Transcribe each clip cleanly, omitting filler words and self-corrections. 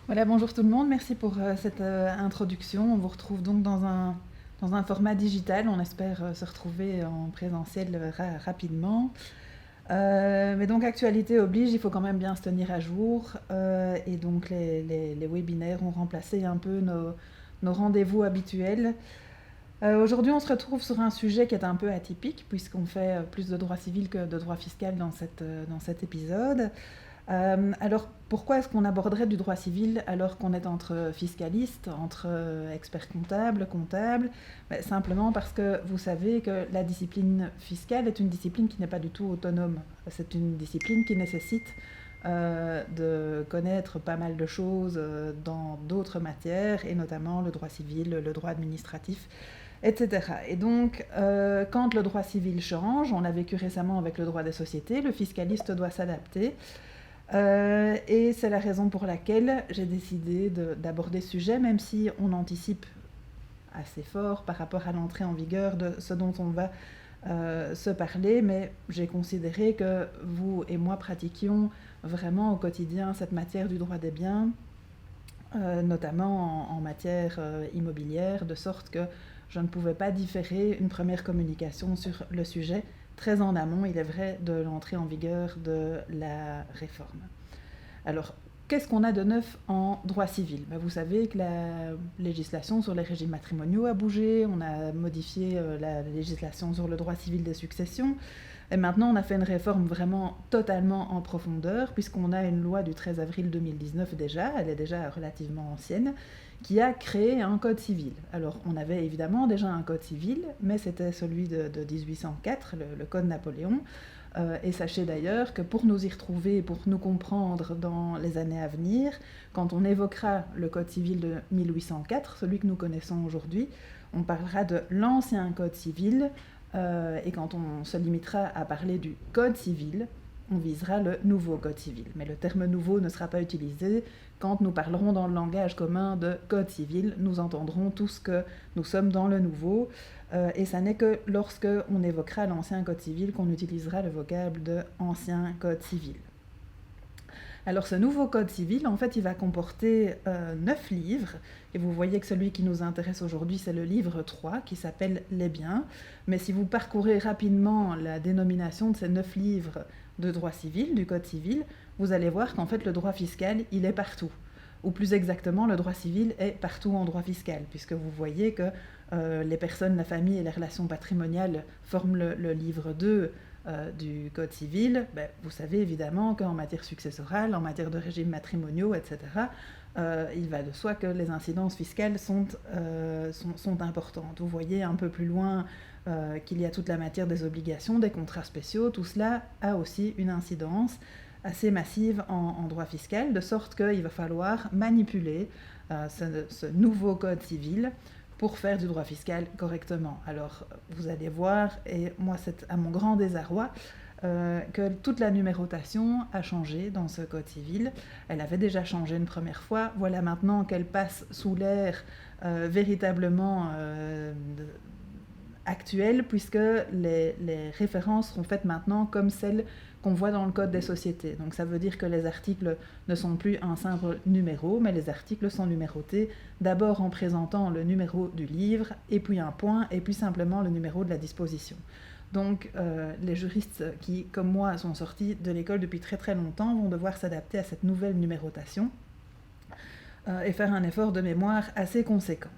Voilà, bonjour tout le monde, merci pour cette introduction. On vous retrouve donc dans un format digital. On espère se retrouver en présentiel rapidement. Mais donc, actualité oblige, il faut quand même bien se tenir à jour. Et donc, les webinaires ont remplacé un peu nos rendez-vous habituels. Aujourd'hui, on se retrouve sur un sujet qui est un peu atypique, puisqu'on fait plus de droit civil que de droit fiscal dans cet épisode. Alors, pourquoi est-ce qu'on aborderait du droit civil alors qu'on est entre fiscalistes, entre experts comptables? Simplement parce que vous savez que la discipline fiscale est une discipline qui n'est pas du tout autonome. C'est une discipline qui nécessite de connaître pas mal de choses dans d'autres matières, et notamment le droit civil, le droit administratif, etc. Et donc, quand le droit civil change, on l'a vécu récemment avec le droit des sociétés, le fiscaliste doit s'adapter. Et c'est la raison pour laquelle j'ai décidé d'aborder ce sujet, même si on anticipe assez fort par rapport à l'entrée en vigueur de ce dont on va se parler, mais j'ai considéré que vous et moi pratiquions vraiment au quotidien cette matière du droit des biens, notamment en matière immobilière, de sorte que je ne pouvais pas différer une première communication sur le sujet très en amont, il est vrai, de l'entrée en vigueur de la réforme. Alors, qu'est-ce qu'on a de neuf en droit civil? Vous savez que la législation sur les régimes matrimoniaux a bougé, on a modifié la législation sur le droit civil des successions, et maintenant on a fait une réforme vraiment totalement en profondeur, puisqu'on a une loi du 13 avril 2019 déjà, elle est déjà relativement ancienne, qui a créé un code civil. Alors, on avait évidemment déjà un code civil, mais c'était celui de 1804, le code Napoléon. Et sachez d'ailleurs que pour nous y retrouver, pour nous comprendre dans les années à venir, quand on évoquera le code civil de 1804, celui que nous connaissons aujourd'hui, on parlera de l'ancien code civil, et quand on se limitera à parler du code civil, on visera le nouveau code civil. Mais le terme nouveau ne sera pas utilisé. Quand nous parlerons dans le langage commun de code civil, nous entendrons tous que nous sommes dans le nouveau, et ça n'est que lorsque on évoquera l'ancien code civil qu'on utilisera le vocable de ancien code civil. Alors ce nouveau code civil, en fait, il va comporter 9 livres, et vous voyez que celui qui nous intéresse aujourd'hui, c'est le livre 3, qui s'appelle Les biens. Mais si vous parcourez rapidement la dénomination de ces 9 livres de droit civil, du code civil, vous allez voir qu'en fait le droit fiscal, il est partout. Ou plus exactement, le droit civil est partout en droit fiscal, puisque vous voyez que les personnes, la famille et les relations patrimoniales forment le livre 2 du Code civil. Vous savez évidemment qu'en matière successorale, en matière de régimes matrimoniaux, etc., il va de soi que les incidences fiscales sont importantes. Vous voyez un peu plus loin qu'il y a toute la matière des obligations, des contrats spéciaux. Tout cela a aussi une incidence assez massive en droit fiscal, de sorte qu'il va falloir manipuler ce nouveau code civil pour faire du droit fiscal correctement. Alors, vous allez voir, et moi c'est à mon grand désarroi, que toute la numérotation a changé dans ce code civil. Elle avait déjà changé une première fois. Voilà maintenant qu'elle passe sous l'ère véritablement actuelle, puisque les références seront faites maintenant comme celles qu'on voit dans le code des sociétés. Donc ça veut dire que les articles ne sont plus un simple numéro, mais les articles sont numérotés d'abord en présentant le numéro du livre, et puis un point, et puis simplement le numéro de la disposition. Donc les juristes qui, comme moi, sont sortis de l'école depuis très très longtemps vont devoir s'adapter à cette nouvelle numérotation et faire un effort de mémoire assez conséquent.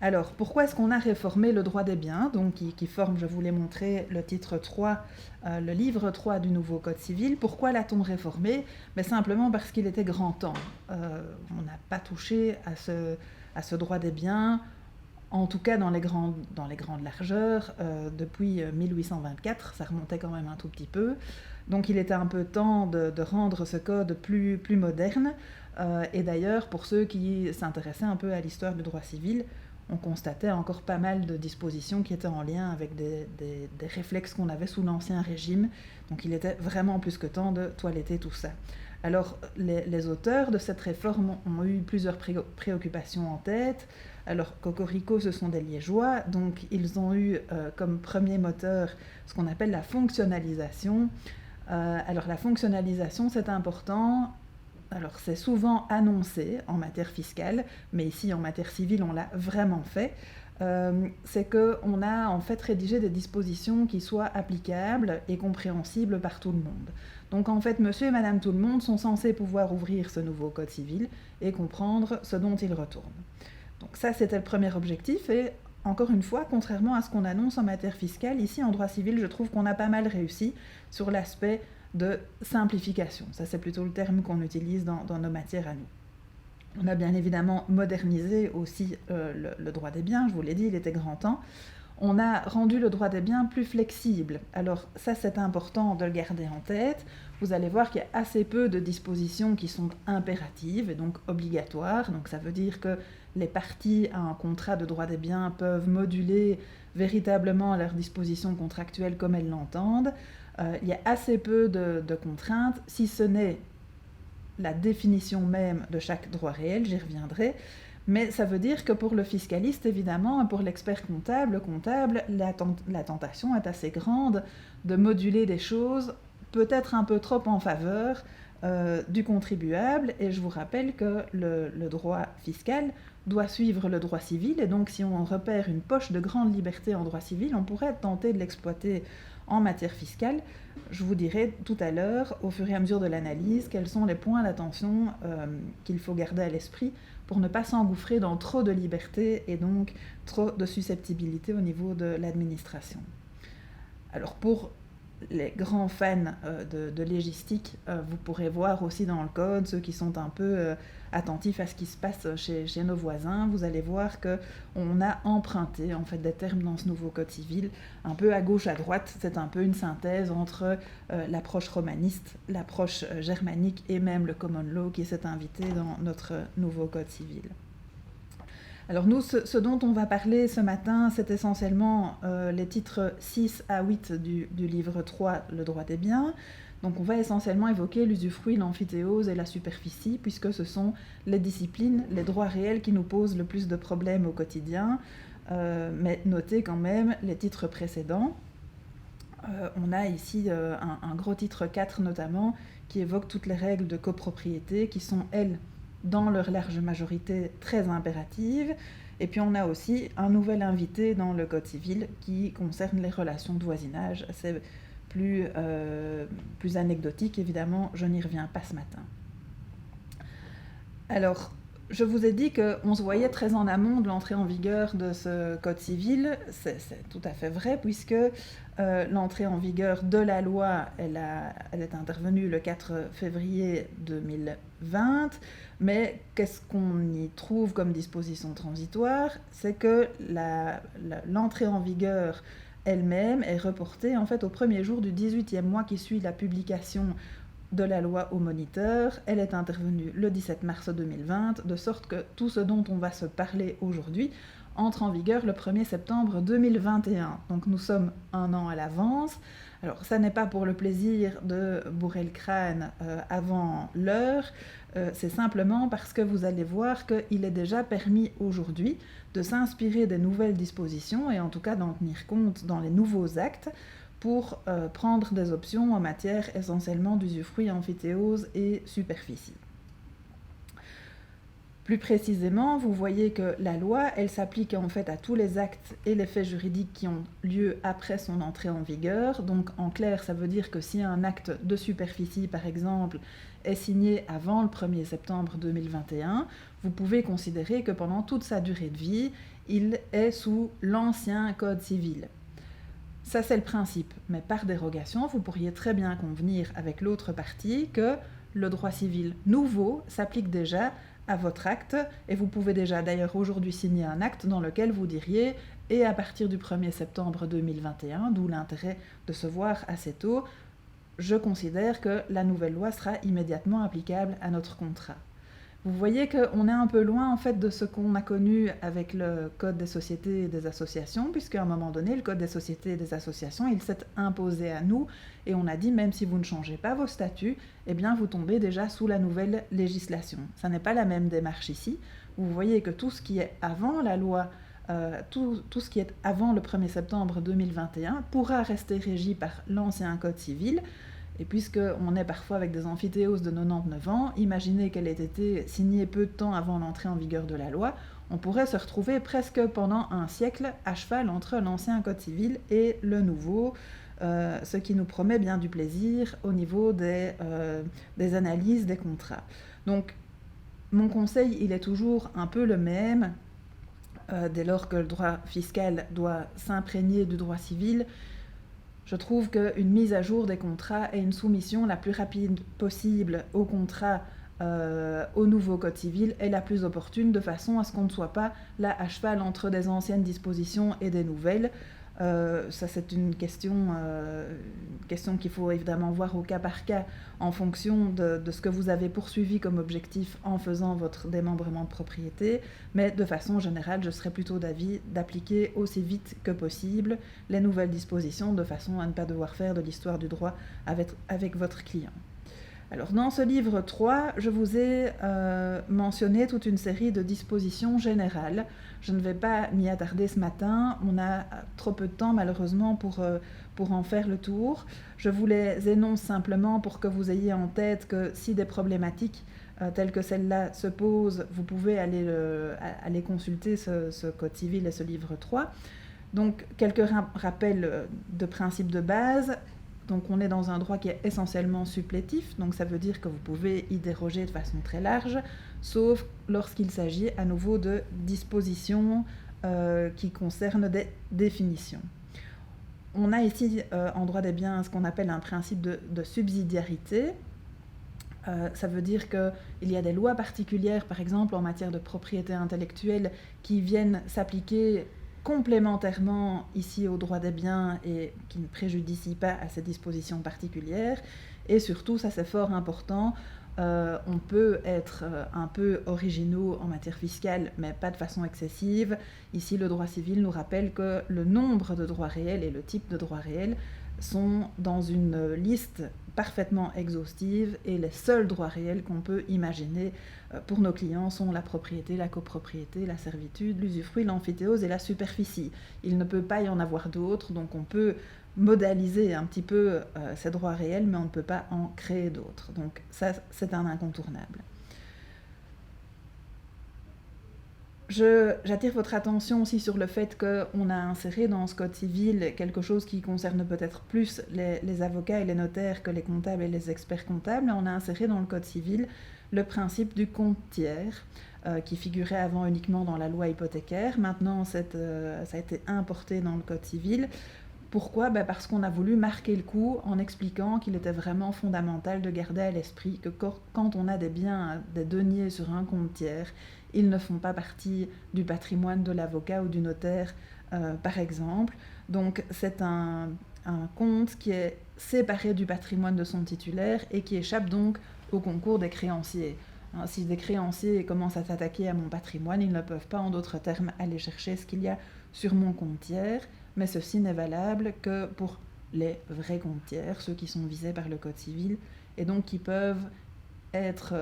Alors, pourquoi est-ce qu'on a réformé le droit des biens, donc qui forme, je vous l'ai montré, le titre 3, le livre 3 du nouveau Code civil? Pourquoi l'a-t-on réformé? Simplement parce qu'il était grand temps. On n'a pas touché à ce droit des biens, en tout cas dans les grandes largeurs, depuis 1824, ça remontait quand même un tout petit peu. Donc il était un peu temps de rendre ce code plus moderne. Et d'ailleurs, pour ceux qui s'intéressaient un peu à l'histoire du droit civil, on constatait encore pas mal de dispositions qui étaient en lien avec des réflexes qu'on avait sous l'Ancien Régime. Donc il était vraiment plus que temps de toiletter tout ça. Alors les auteurs de cette réforme ont eu plusieurs préoccupations en tête. Alors Cocorico, ce sont des Liégeois, donc ils ont eu comme premier moteur ce qu'on appelle la fonctionnalisation. Alors la fonctionnalisation, c'est important. alors c'est souvent annoncé en matière fiscale, mais ici en matière civile on l'a vraiment fait, c'est qu'on a en fait rédigé des dispositions qui soient applicables et compréhensibles par tout le monde. Donc en fait, monsieur et madame tout le monde sont censés pouvoir ouvrir ce nouveau code civil et comprendre ce dont il retourne. Donc ça, c'était le premier objectif, et encore une fois, contrairement à ce qu'on annonce en matière fiscale, ici en droit civil, je trouve qu'on a pas mal réussi sur l'aspect de simplification. Ça, c'est plutôt le terme qu'on utilise dans nos matières à nous. On a bien évidemment modernisé aussi le droit des biens, je vous l'ai dit, il était grand temps. On a rendu le droit des biens plus flexible. Alors ça, c'est important de le garder en tête. Vous allez voir qu'il y a assez peu de dispositions qui sont impératives et donc obligatoires. Donc ça veut dire que les parties à un contrat de droit des biens peuvent moduler véritablement leurs dispositions contractuelles comme elles l'entendent. Il y a assez peu de contraintes, si ce n'est la définition même de chaque droit réel, j'y reviendrai, mais ça veut dire que pour le fiscaliste, évidemment, et pour l'expert comptable, la tentation est assez grande de moduler des choses peut-être un peu trop en faveur du contribuable, et je vous rappelle que le droit fiscal doit suivre le droit civil, et donc si on repère une poche de grande liberté en droit civil, on pourrait tenter de l'exploiter en matière fiscale. Je vous dirai tout à l'heure, au fur et à mesure de l'analyse, quels sont les points d'attention qu'il faut garder à l'esprit pour ne pas s'engouffrer dans trop de liberté et donc trop de susceptibilité au niveau de l'administration. Alors pour les grands fans de légistique, vous pourrez voir aussi dans le code, ceux qui sont un peu attentifs à ce qui se passe chez nos voisins, vous allez voir qu'on a emprunté en fait des termes dans ce nouveau code civil, un peu à gauche, à droite. C'est un peu une synthèse entre l'approche romaniste, l'approche germanique et même le common law qui s'est invité dans notre nouveau code civil. Alors nous, ce dont on va parler ce matin, c'est essentiellement les titres 6 à 8 du livre 3, le droit des biens. Donc on va essentiellement évoquer l'usufruit, l'amphithéose et la superficie, puisque ce sont les disciplines, les droits réels qui nous posent le plus de problèmes au quotidien. Mais notez quand même les titres précédents. On a ici un gros titre 4 notamment, qui évoque toutes les règles de copropriété, qui sont, elles, dans leur large majorité très impératives. Et puis on a aussi un nouvel invité dans le Code civil qui concerne les relations de voisinage. C'est plus anecdotique, évidemment, je n'y reviens pas ce matin. Alors, je vous ai dit qu'on se voyait très en amont de l'entrée en vigueur de ce Code civil. C'est tout à fait vrai, puisque l'entrée en vigueur de la loi, elle est intervenue le 4 février 2020, mais qu'est-ce qu'on y trouve comme disposition transitoire? C'est que l'entrée en vigueur elle-même est reportée en fait au premier jour du 18e mois qui suit la publication de la loi au Moniteur. Elle est intervenue le 17 mars 2020, de sorte que tout ce dont on va se parler aujourd'hui entre en vigueur le 1er septembre 2021. Donc nous sommes un an à l'avance. Alors ça n'est pas pour le plaisir de bourrer le crâne avant l'heure, c'est simplement parce que vous allez voir qu'il est déjà permis aujourd'hui de s'inspirer des nouvelles dispositions et en tout cas d'en tenir compte dans les nouveaux actes pour prendre des options en matière essentiellement d'usufruit, amphithéose et superficie. Plus précisément, vous voyez que la loi, elle s'applique en fait à tous les actes et les faits juridiques qui ont lieu après son entrée en vigueur. Donc en clair, ça veut dire que si un acte de superficie, par exemple, est signé avant le 1er septembre 2021, vous pouvez considérer que pendant toute sa durée de vie, il est sous l'ancien Code civil. Ça, c'est le principe, mais par dérogation, vous pourriez très bien convenir avec l'autre partie que le droit civil nouveau s'applique déjà à votre acte, et vous pouvez déjà d'ailleurs aujourd'hui signer un acte dans lequel vous diriez « et à partir du 1er septembre 2021 », d'où l'intérêt de se voir assez tôt, je considère que la nouvelle loi sera immédiatement applicable à notre contrat. Vous voyez qu'on est un peu loin en fait de ce qu'on a connu avec le Code des sociétés et des associations, puisqu'à un moment donné, le Code des sociétés et des associations, il s'est imposé à nous, et on a dit même si vous ne changez pas vos statuts, eh bien vous tombez déjà sous la nouvelle législation. Ça n'est pas la même démarche ici. Vous voyez que tout ce qui est avant la loi, tout ce qui est avant le 1er septembre 2021 pourra rester régi par l'ancien Code civil, Et puisqu'on est parfois avec des amphithéoses de 99 ans, imaginez qu'elle ait été signée peu de temps avant l'entrée en vigueur de la loi, on pourrait se retrouver presque pendant un siècle à cheval entre l'ancien Code civil et le nouveau, ce qui nous promet bien du plaisir au niveau des analyses des contrats. Donc, mon conseil, il est toujours un peu le même, dès lors que le droit fiscal doit s'imprégner du droit civil. Je trouve qu'une mise à jour des contrats et une soumission la plus rapide possible au contrat au nouveau Code civil est la plus opportune, de façon à ce qu'on ne soit pas là à cheval entre des anciennes dispositions et des nouvelles. Ça, c'est une question qu'il faut évidemment voir au cas par cas en fonction de ce que vous avez poursuivi comme objectif en faisant votre démembrement de propriété, mais de façon générale, je serais plutôt d'avis d'appliquer aussi vite que possible les nouvelles dispositions, de façon à ne pas devoir faire de l'histoire du droit avec votre client. Alors, dans ce livre 3, je vous ai mentionné toute une série de dispositions générales. Je ne vais pas m'y attarder ce matin, on a trop peu de temps malheureusement pour en faire le tour. Je vous les énonce simplement pour que vous ayez en tête que si des problématiques telles que celle-là se posent, vous pouvez aller consulter ce Code civil et ce livre 3. Donc, quelques rappels de principes de base. Donc on est dans un droit qui est essentiellement supplétif, donc ça veut dire que vous pouvez y déroger de façon très large, sauf lorsqu'il s'agit à nouveau de dispositions qui concernent des définitions. On a ici en droit des biens ce qu'on appelle un principe de subsidiarité. Ça veut dire qu'il y a des lois particulières, par exemple en matière de propriété intellectuelle, qui viennent s'appliquer complémentairement ici au droit des biens et qui ne préjudicient pas à ces dispositions particulières. Et surtout, ça c'est fort important, on peut être un peu originaux en matière fiscale, mais pas de façon excessive. Ici, le droit civil nous rappelle que le nombre de droits réels et le type de droits réels sont dans une liste parfaitement exhaustive, et les seuls droits réels qu'on peut imaginer pour nos clients sont la propriété, la copropriété, la servitude, l'usufruit, l'amphithéose et la superficie. Il ne peut pas y en avoir d'autres, donc on peut modaliser un petit peu ces droits réels, mais on ne peut pas en créer d'autres. Donc ça, c'est un incontournable. J'attire votre attention aussi sur le fait qu'on a inséré dans ce Code civil quelque chose qui concerne peut-être plus les avocats et les notaires que les comptables et les experts comptables. On a inséré dans le Code civil le principe du compte tiers, qui figurait avant uniquement dans la loi hypothécaire. Maintenant, ça a été importé dans le Code civil. Pourquoi ? Parce qu'on a voulu marquer le coup en expliquant qu'il était vraiment fondamental de garder à l'esprit que quand on a des biens, des deniers sur un compte tiers, ils ne font pas partie du patrimoine de l'avocat ou du notaire, par exemple. Donc c'est un compte qui est séparé du patrimoine de son titulaire et qui échappe donc au concours des créanciers. Si des créanciers commencent à s'attaquer à mon patrimoine, ils ne peuvent pas, en d'autres termes, aller chercher ce qu'il y a sur mon compte tiers, mais ceci n'est valable que pour les vrais comptes tiers, ceux qui sont visés par le Code civil, et donc qui peuvent être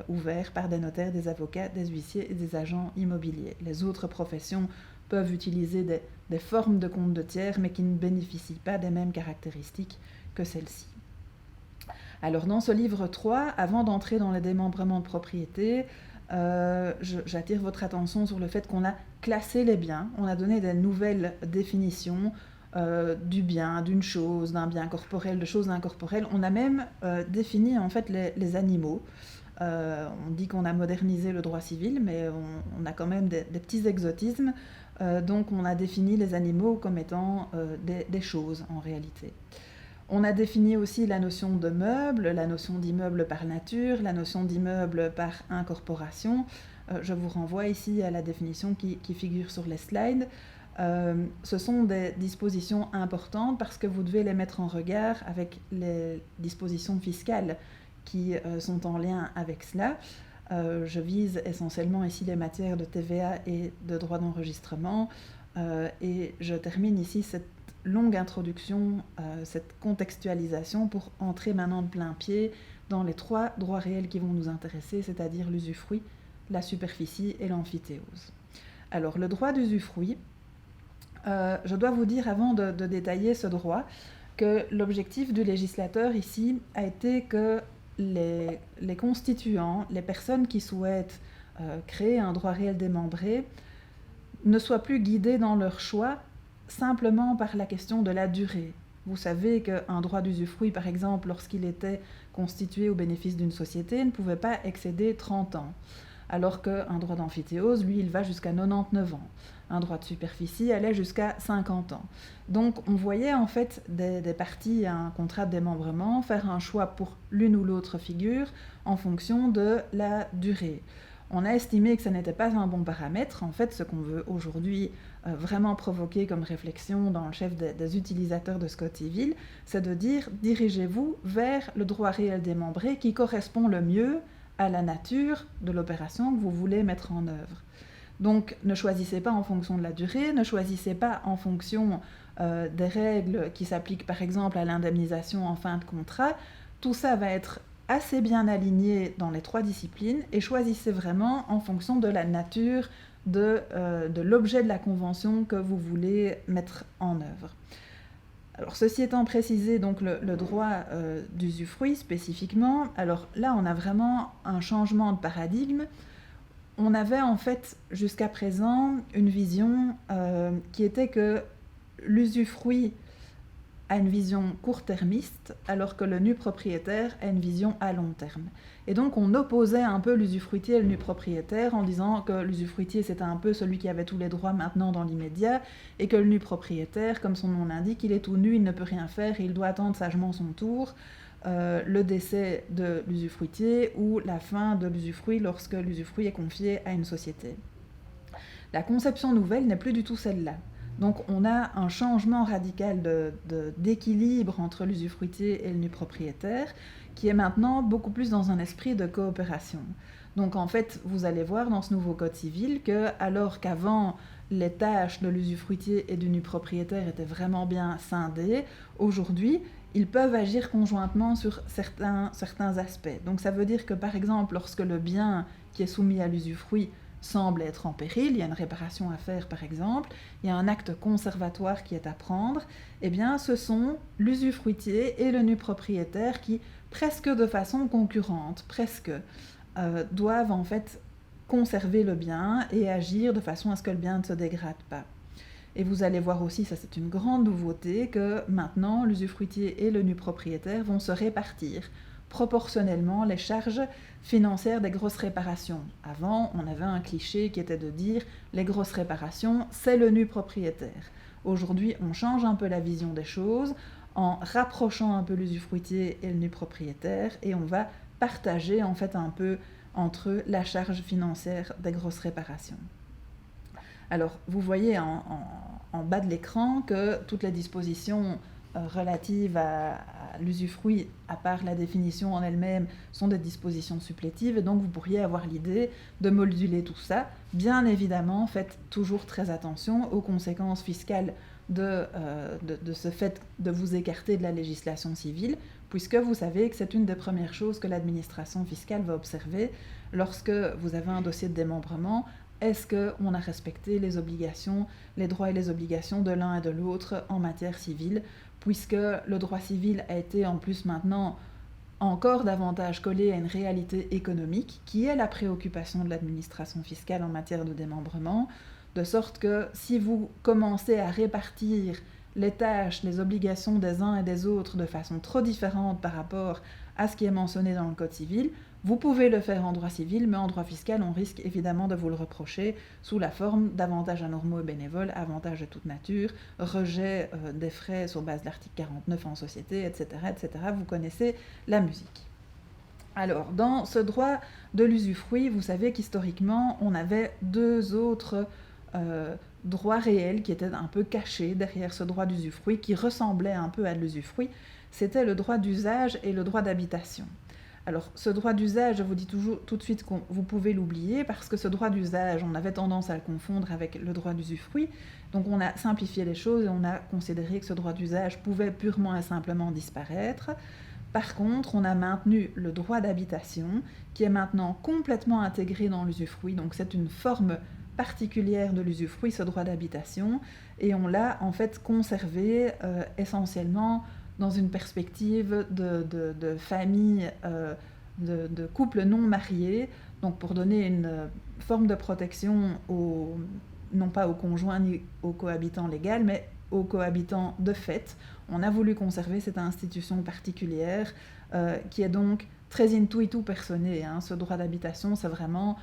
ouverts par des notaires, des avocats, des huissiers et des agents immobiliers. Les autres professions peuvent utiliser des formes de comptes de tiers, mais qui ne bénéficient pas des mêmes caractéristiques que celles-ci. Alors dans ce livre 3, avant d'entrer dans le démembrement de propriété, j'attire votre attention sur le fait qu'on a classé les biens, on a donné des nouvelles définitions du bien, d'une chose, d'un bien corporel, de choses incorporelles. On a même défini en fait les animaux. On dit qu'on a modernisé le droit civil, mais on a quand même des petits exotismes. Donc on a défini les animaux comme étant des choses en réalité. On a défini aussi la notion de meuble, la notion d'immeuble par nature, la notion d'immeuble par incorporation. Je vous renvoie ici à la définition qui figure sur les slides. Ce sont des dispositions importantes parce que vous devez les mettre en regard avec les dispositions fiscales qui sont en lien avec cela. Je vise essentiellement ici les matières de TVA et de droit d'enregistrement, et je termine ici cette longue introduction, cette contextualisation pour entrer maintenant de plein pied dans les 3 droits réels qui vont nous intéresser, c'est-à-dire l'usufruit, la superficie et l'amphithéose. Alors le droit d'usufruit, je dois vous dire avant de détailler ce droit que l'objectif du législateur ici a été que les constituants, les personnes qui souhaitent créer un droit réel démembré, ne soient plus guidés dans leur choix simplement par la question de la durée. Vous savez qu'un droit d'usufruit, par exemple, lorsqu'il était constitué au bénéfice d'une société, ne pouvait pas excéder 30 ans, alors qu'un droit d'amphithéose, lui, il va jusqu'à 99 ans. Un droit de superficie allait jusqu'à 50 ans. Donc on voyait en fait des parties à un contrat de démembrement faire un choix pour l'une ou l'autre figure en fonction de la durée. On a estimé que ça n'était pas un bon paramètre. En fait, ce qu'on veut aujourd'hui vraiment provoquer comme réflexion dans le chef des utilisateurs de ce code civil, c'est de dire dirigez-vous vers le droit réel démembré qui correspond le mieux à la nature de l'opération que vous voulez mettre en œuvre. Donc ne choisissez pas en fonction de la durée, ne choisissez pas en fonction des règles qui s'appliquent par exemple à l'indemnisation en fin de contrat. Tout ça va être assez bien aligné dans les 3 disciplines et choisissez vraiment en fonction de la nature de l'objet de la convention que vous voulez mettre en œuvre. Alors ceci étant précisé, donc le droit d'usufruit spécifiquement, alors là on a vraiment un changement de paradigme. On avait en fait jusqu'à présent une vision qui était que l'usufruit a une vision court-termiste, alors que le nu propriétaire a une vision à long terme. Et donc on opposait un peu l'usufruitier et le nu propriétaire en disant que l'usufruitier c'était un peu celui qui avait tous les droits maintenant dans l'immédiat, et que le nu propriétaire, comme son nom l'indique, il est tout nu, il ne peut rien faire, et il doit attendre sagement son tour, le décès de l'usufruitier ou la fin de l'usufruit lorsque l'usufruit est confié à une société. La conception nouvelle n'est plus du tout celle-là. Donc on a un changement radical d'équilibre entre l'usufruitier et le nu propriétaire qui est maintenant beaucoup plus dans un esprit de coopération. Donc en fait, vous allez voir dans ce nouveau code civil que alors qu'avant les tâches de l'usufruitier et du nu propriétaire étaient vraiment bien scindées, aujourd'hui, ils peuvent agir conjointement sur certains aspects. Donc ça veut dire que par exemple, lorsque le bien qui est soumis à l'usufruit semble être en péril, il y a une réparation à faire par exemple, il y a un acte conservatoire qui est à prendre, eh bien ce sont l'usufruitier et le nu propriétaire qui, presque de façon concurrente, doivent en fait conserver le bien et agir de façon à ce que le bien ne se dégrade pas. Et vous allez voir aussi, ça c'est une grande nouveauté, que maintenant l'usufruitier et le nu propriétaire vont se répartir proportionnellement les charges financières des grosses réparations. Avant, on avait un cliché qui était de dire les grosses réparations, c'est le nu propriétaire. Aujourd'hui, on change un peu la vision des choses en rapprochant un peu l'usufruitier et le nu propriétaire et on va partager en fait un peu entre eux la charge financière des grosses réparations. Alors, vous voyez en bas de l'écran que toutes les dispositions relatives à l'usufruit, à part la définition en elle-même, sont des dispositions supplétives, et donc vous pourriez avoir l'idée de moduler tout ça. Bien évidemment, faites toujours très attention aux conséquences fiscales de ce fait de vous écarter de la législation civile, puisque vous savez que c'est une des premières choses que l'administration fiscale va observer lorsque vous avez un dossier de démembrement. Est-ce qu'on a respecté les obligations, les droits et les obligations de l'un et de l'autre en matière civile, puisque le droit civil a été en plus maintenant encore davantage collé à une réalité économique, qui est la préoccupation de l'administration fiscale en matière de démembrement, de sorte que si vous commencez à répartir les tâches, les obligations des uns et des autres de façon trop différente par rapport à ce qui est mentionné dans le Code civil, vous pouvez le faire en droit civil, mais en droit fiscal, on risque évidemment de vous le reprocher sous la forme d'avantages anormaux et bénévoles, avantages de toute nature, rejet des frais sur base de l'article 49 en société, etc., etc. Vous connaissez la musique. Alors, dans ce droit de l'usufruit, vous savez qu'historiquement, on avait 2 autres droits réels qui étaient un peu cachés derrière ce droit d'usufruit, qui ressemblait un peu à l'usufruit. C'était le droit d'usage et le droit d'habitation. Alors, ce droit d'usage, je vous dis toujours tout de suite que vous pouvez l'oublier, parce que ce droit d'usage, on avait tendance à le confondre avec le droit d'usufruit. Donc, on a simplifié les choses et on a considéré que ce droit d'usage pouvait purement et simplement disparaître. Par contre, on a maintenu le droit d'habitation, qui est maintenant complètement intégré dans l'usufruit. Donc, c'est une forme particulière de l'usufruit, ce droit d'habitation, et on l'a en fait conservé essentiellement dans une perspective de famille, de couple non marié, donc pour donner une forme de protection non pas aux conjoints ni aux cohabitants légaux, mais aux cohabitants de fait. On a voulu conserver cette institution particulière qui est donc très intuitu personné. Ce droit d'habitation, c'est vraiment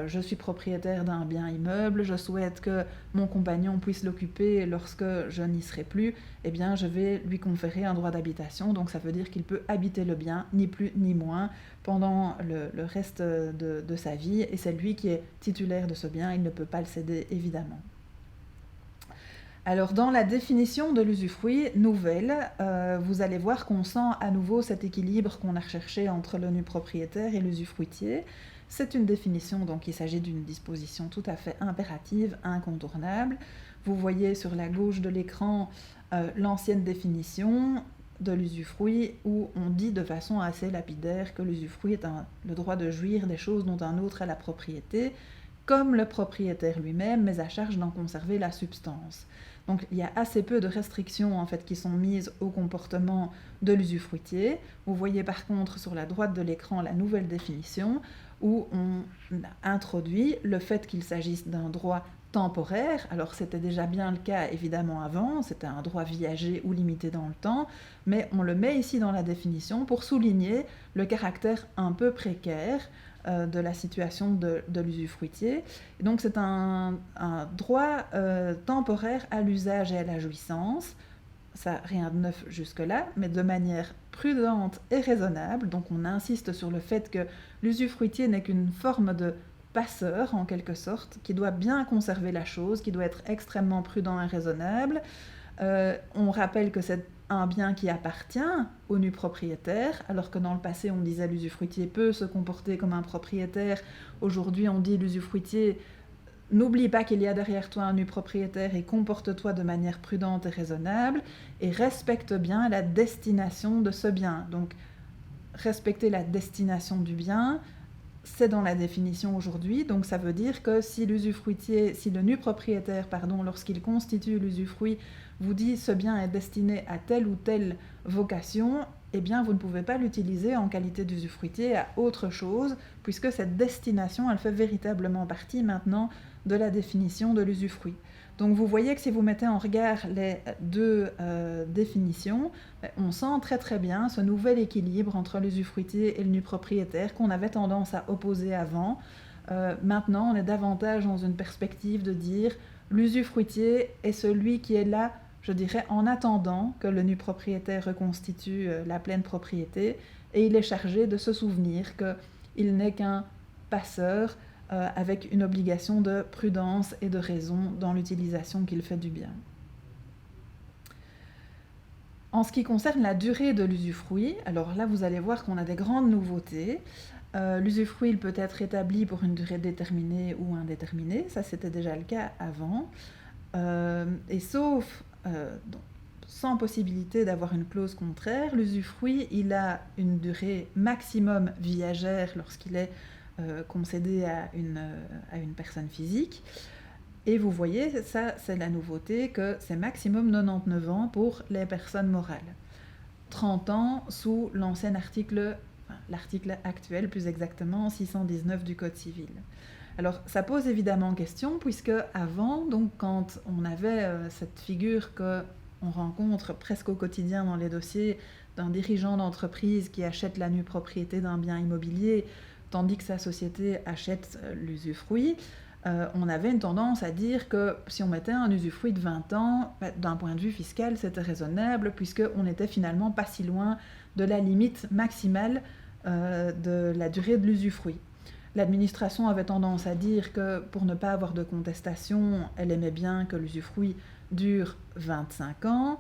je suis propriétaire d'un bien immeuble, je souhaite que mon compagnon puisse l'occuper lorsque je n'y serai plus, eh bien je vais lui conférer un droit d'habitation, donc ça veut dire qu'il peut habiter le bien, ni plus ni moins, pendant le reste de sa vie, et c'est lui qui est titulaire de ce bien, il ne peut pas le céder évidemment. Alors dans la définition de l'usufruit nouvelle, vous allez voir qu'on sent à nouveau cet équilibre qu'on a recherché entre le nu propriétaire et l'usufruitier. C'est une définition, donc il s'agit d'une disposition tout à fait impérative, incontournable. Vous voyez sur la gauche de l'écran l'ancienne définition de l'usufruit où on dit de façon assez lapidaire que l'usufruit est le droit de jouir des choses dont un autre a la propriété, comme le propriétaire lui-même, mais à charge d'en conserver la substance. Donc il y a assez peu de restrictions en fait, qui sont mises au comportement de l'usufruitier. Vous voyez par contre sur la droite de l'écran la nouvelle définition où on introduit le fait qu'il s'agisse d'un droit temporaire. Alors c'était déjà bien le cas évidemment avant, c'était un droit viager ou limité dans le temps, mais on le met ici dans la définition pour souligner le caractère un peu précaire de la situation de l'usufruitier. Et donc c'est un droit temporaire à l'usage et à la jouissance, ça rien de neuf jusque-là, mais de manière prudente et raisonnable. Donc on insiste sur le fait que l'usufruitier n'est qu'une forme de passeur en quelque sorte, qui doit bien conserver la chose, qui doit être extrêmement prudent et raisonnable. On rappelle que c'est un bien qui appartient au nu propriétaire, alors que dans le passé on disait l'usufruitier peut se comporter comme un propriétaire. Aujourd'hui on dit l'usufruitier n'oublie pas qu'il y a derrière toi un nu propriétaire et comporte-toi de manière prudente et raisonnable et respecte bien la destination de ce bien. Donc respecter la destination du bien, c'est dans la définition aujourd'hui, donc ça veut dire que si le nu propriétaire, lorsqu'il constitue l'usufruit, vous dit ce bien est destiné à telle ou telle vocation, eh bien vous ne pouvez pas l'utiliser en qualité d'usufruitier à autre chose, puisque cette destination, elle fait véritablement partie maintenant de la définition de l'usufruit. Donc vous voyez que si vous mettez en regard les deux définitions, on sent très très bien ce nouvel équilibre entre l'usufruitier et le nu propriétaire qu'on avait tendance à opposer avant. Maintenant, on est davantage dans une perspective de dire l'usufruitier est celui qui est là, je dirais, en attendant que le nu propriétaire reconstitue la pleine propriété, et il est chargé de se souvenir qu'il n'est qu'un passeur avec une obligation de prudence et de raison dans l'utilisation qu'il fait du bien. En ce qui concerne la durée de l'usufruit, alors là vous allez voir qu'on a des grandes nouveautés. L'usufruit il peut être établi pour une durée déterminée ou indéterminée, ça c'était déjà le cas avant, et sauf sans possibilité d'avoir une clause contraire, l'usufruit il a une durée maximum viagère lorsqu'il est concédé à une personne physique. Et vous voyez, ça c'est la nouveauté, que c'est maximum 99 ans pour les personnes morales. 30 ans sous l'ancien l'article actuel plus exactement, 619 du Code civil. Alors ça pose évidemment question, puisque avant, donc, quand on avait cette figure qu'on rencontre presque au quotidien dans les dossiers d'un dirigeant d'entreprise qui achète la nue propriété d'un bien immobilier, tandis que sa société achète l'usufruit, on avait une tendance à dire que si on mettait un usufruit de 20 ans, d'un point de vue fiscal, c'était raisonnable, puisqu'on n'était finalement pas si loin de la limite maximale de la durée de l'usufruit. L'administration avait tendance à dire que pour ne pas avoir de contestation, elle aimait bien que l'usufruit dure 25 ans.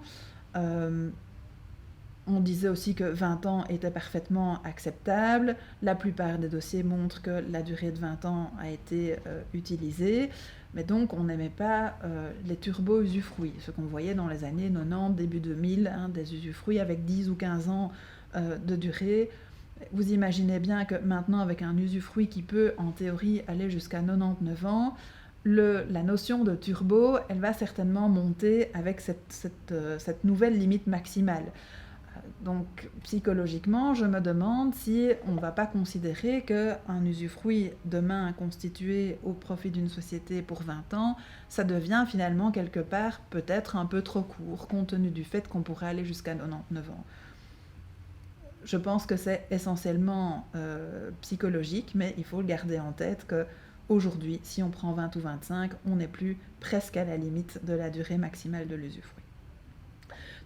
On disait aussi que 20 ans était parfaitement acceptable. La plupart des dossiers montrent que la durée de 20 ans a été utilisée. Mais donc, on n'aimait pas les turbo-usufruits, ce qu'on voyait dans les années 90, début 2000, des usufruits avec 10 ou 15 ans de durée. Vous imaginez bien que maintenant, avec un usufruit qui peut, en théorie, aller jusqu'à 99 ans, la notion de turbo, elle va certainement monter avec cette nouvelle limite maximale. Donc psychologiquement, je me demande si on ne va pas considérer qu'un usufruit demain constitué au profit d'une société pour 20 ans, ça devient finalement quelque part peut-être un peu trop court, compte tenu du fait qu'on pourrait aller jusqu'à 99 ans. Je pense que c'est essentiellement psychologique, mais il faut le garder en tête qu'aujourd'hui, si on prend 20 ou 25, on n'est plus presque à la limite de la durée maximale de l'usufruit.